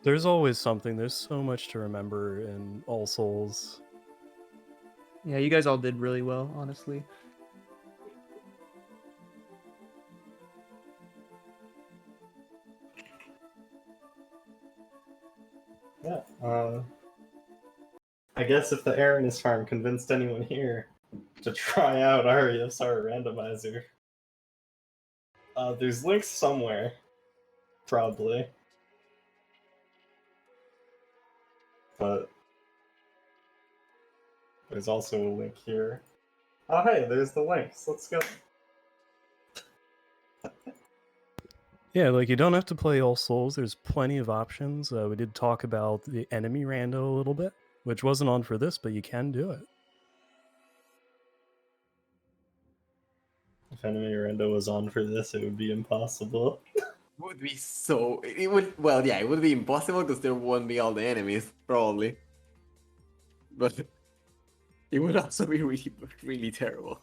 There's always something. There's so much to remember in All Souls. Yeah, you guys all did really well, honestly. Yeah. I guess if the Aranis farm convinced anyone here to try out Aria FFR Randomizer, there's links somewhere, probably. But there's also a link here. Oh hey, there's the links. Let's go. Yeah, like you don't have to play All Souls. There's plenty of options. We did talk about the enemy rando a little bit, which wasn't on for this, but you can do it. If enemy rando was on for this, it would be impossible. Would be so. It would. Well, yeah, it would be impossible because there won't be all the enemies, probably. But it would also be really, really terrible.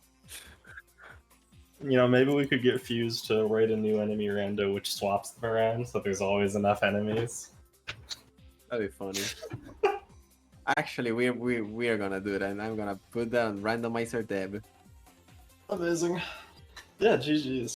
You know, maybe we could get Fuse to write a new enemy rando which swaps them around so there's always enough enemies. That'd be funny. Actually, we are gonna do that, and I'm gonna put that on Randomizer Deb. Amazing. Yeah, GG's.